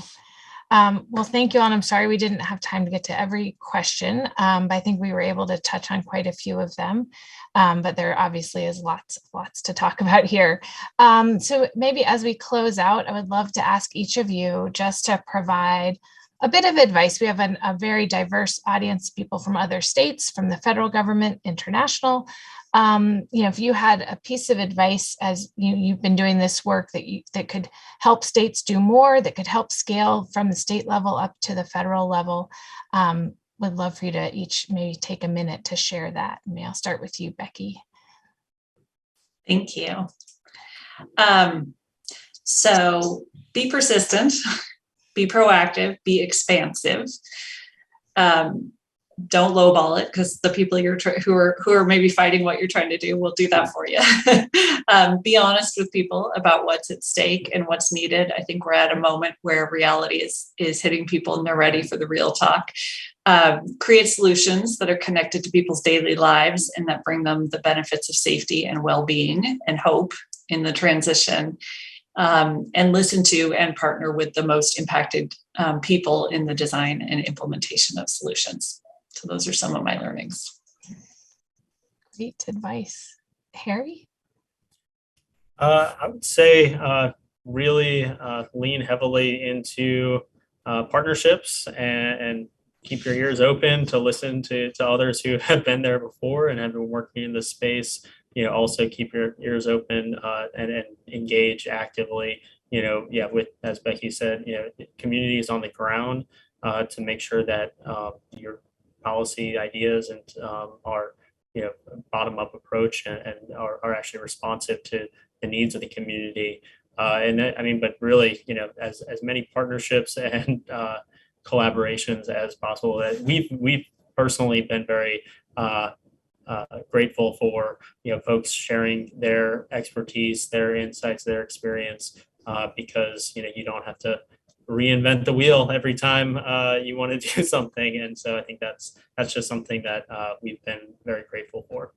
Well, thank you all. I'm sorry we didn't have time to get to every question, but I think we were able to touch on quite a few of them. But there obviously is lots to talk about here. So maybe as we close out, I would love to ask each of you just to provide a bit of advice. We have a very diverse audience, people from other states, from the federal government, international. If you had a piece of advice as you've been doing this work that could help states do more, that could help scale from the state level up to the federal level, would love for you to each maybe take a minute to share that. Maybe I'll start with you, Becky. Thank you. So be persistent, be proactive, be expansive. Don't lowball it, because the people who are maybe fighting what you're trying to do will do that for you. Be honest with people about what's at stake and what's needed. I think we're at a moment where reality is hitting people and they're ready for the real talk. Create solutions that are connected to people's daily lives and that bring them the benefits of safety and well-being and hope in the transition. And listen to and partner with the most impacted people in the design and implementation of solutions. So those are some of my learnings. Great advice. Harry? I would say really lean heavily into partnerships and keep your ears open to listen to others who have been there before and have been working in this space. Also keep your ears open and engage actively, with, as Becky said, communities on the ground to make sure that your policy ideas and are bottom up approach and are actually responsive to the needs of the community. But really, as many partnerships and collaborations as possible. That we've personally been very grateful for folks sharing their expertise, their insights, their experience, because you don't have to reinvent the wheel every time you want to do something. And so I think that's just something that we've been very grateful for.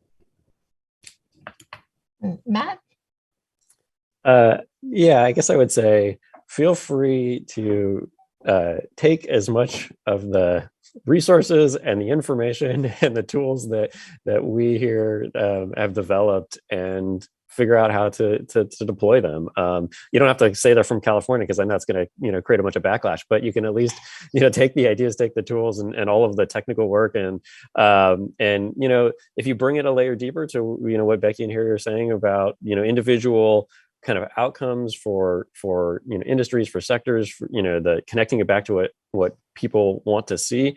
Matt? Yeah, I guess I would say feel free to take as much of the resources and the information and the tools that we here have developed and figure out how to deploy them. You don't have to say they're from California, because I know it's going to create a bunch of backlash, but you can at least take the ideas, take the tools and all of the technical work, and if you bring it a layer deeper to what Becky and Harry are saying about individual kind of outcomes for industries, for sectors, for, the connecting it back to what people want to see.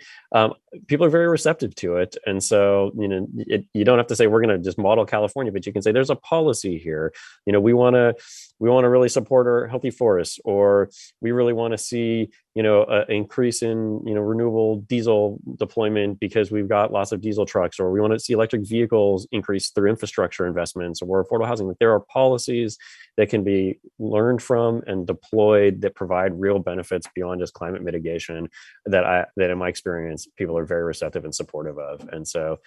People are very receptive to it. And so, you don't have to say, we're going to just model California, but you can say there's a policy here. We want to really support our healthy forests, or we really want to see, an increase in, renewable diesel deployment because we've got lots of diesel trucks, or we want to see electric vehicles increase through infrastructure investments or affordable housing. Like, there are policies that can be learned from and deployed that provide real benefits beyond just climate mitigation that in my experience, people are very receptive and supportive of. And so,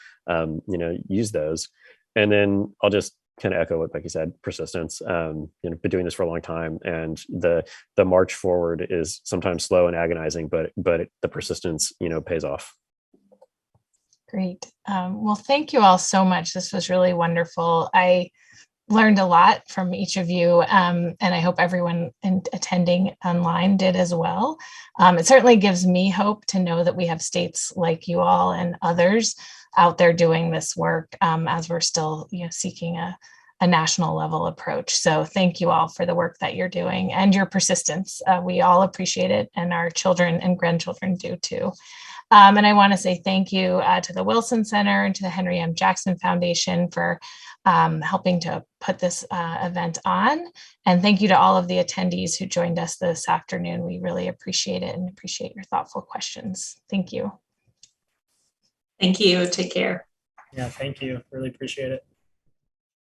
use those. And then I'll just kind of echo what Becky said, persistence. Been doing this for a long time, and the march forward is sometimes slow and agonizing, but the persistence, pays off. Great. Well, thank you all so much. This was really wonderful. I learned a lot from each of you, and I hope everyone attending online did as well. It certainly gives me hope to know that we have states like you all and others out there doing this work, as we're still seeking a national level approach. So thank you all for the work that you're doing and your persistence. We all appreciate it, and our children and grandchildren do too. And I want to say thank you to the Wilson Center and to the Henry M. Jackson Foundation for helping to put this event on. And thank you to all of the attendees who joined us this afternoon. We really appreciate it and appreciate your thoughtful questions. Thank you. Thank you. Take care. Yeah, thank you. Really appreciate it.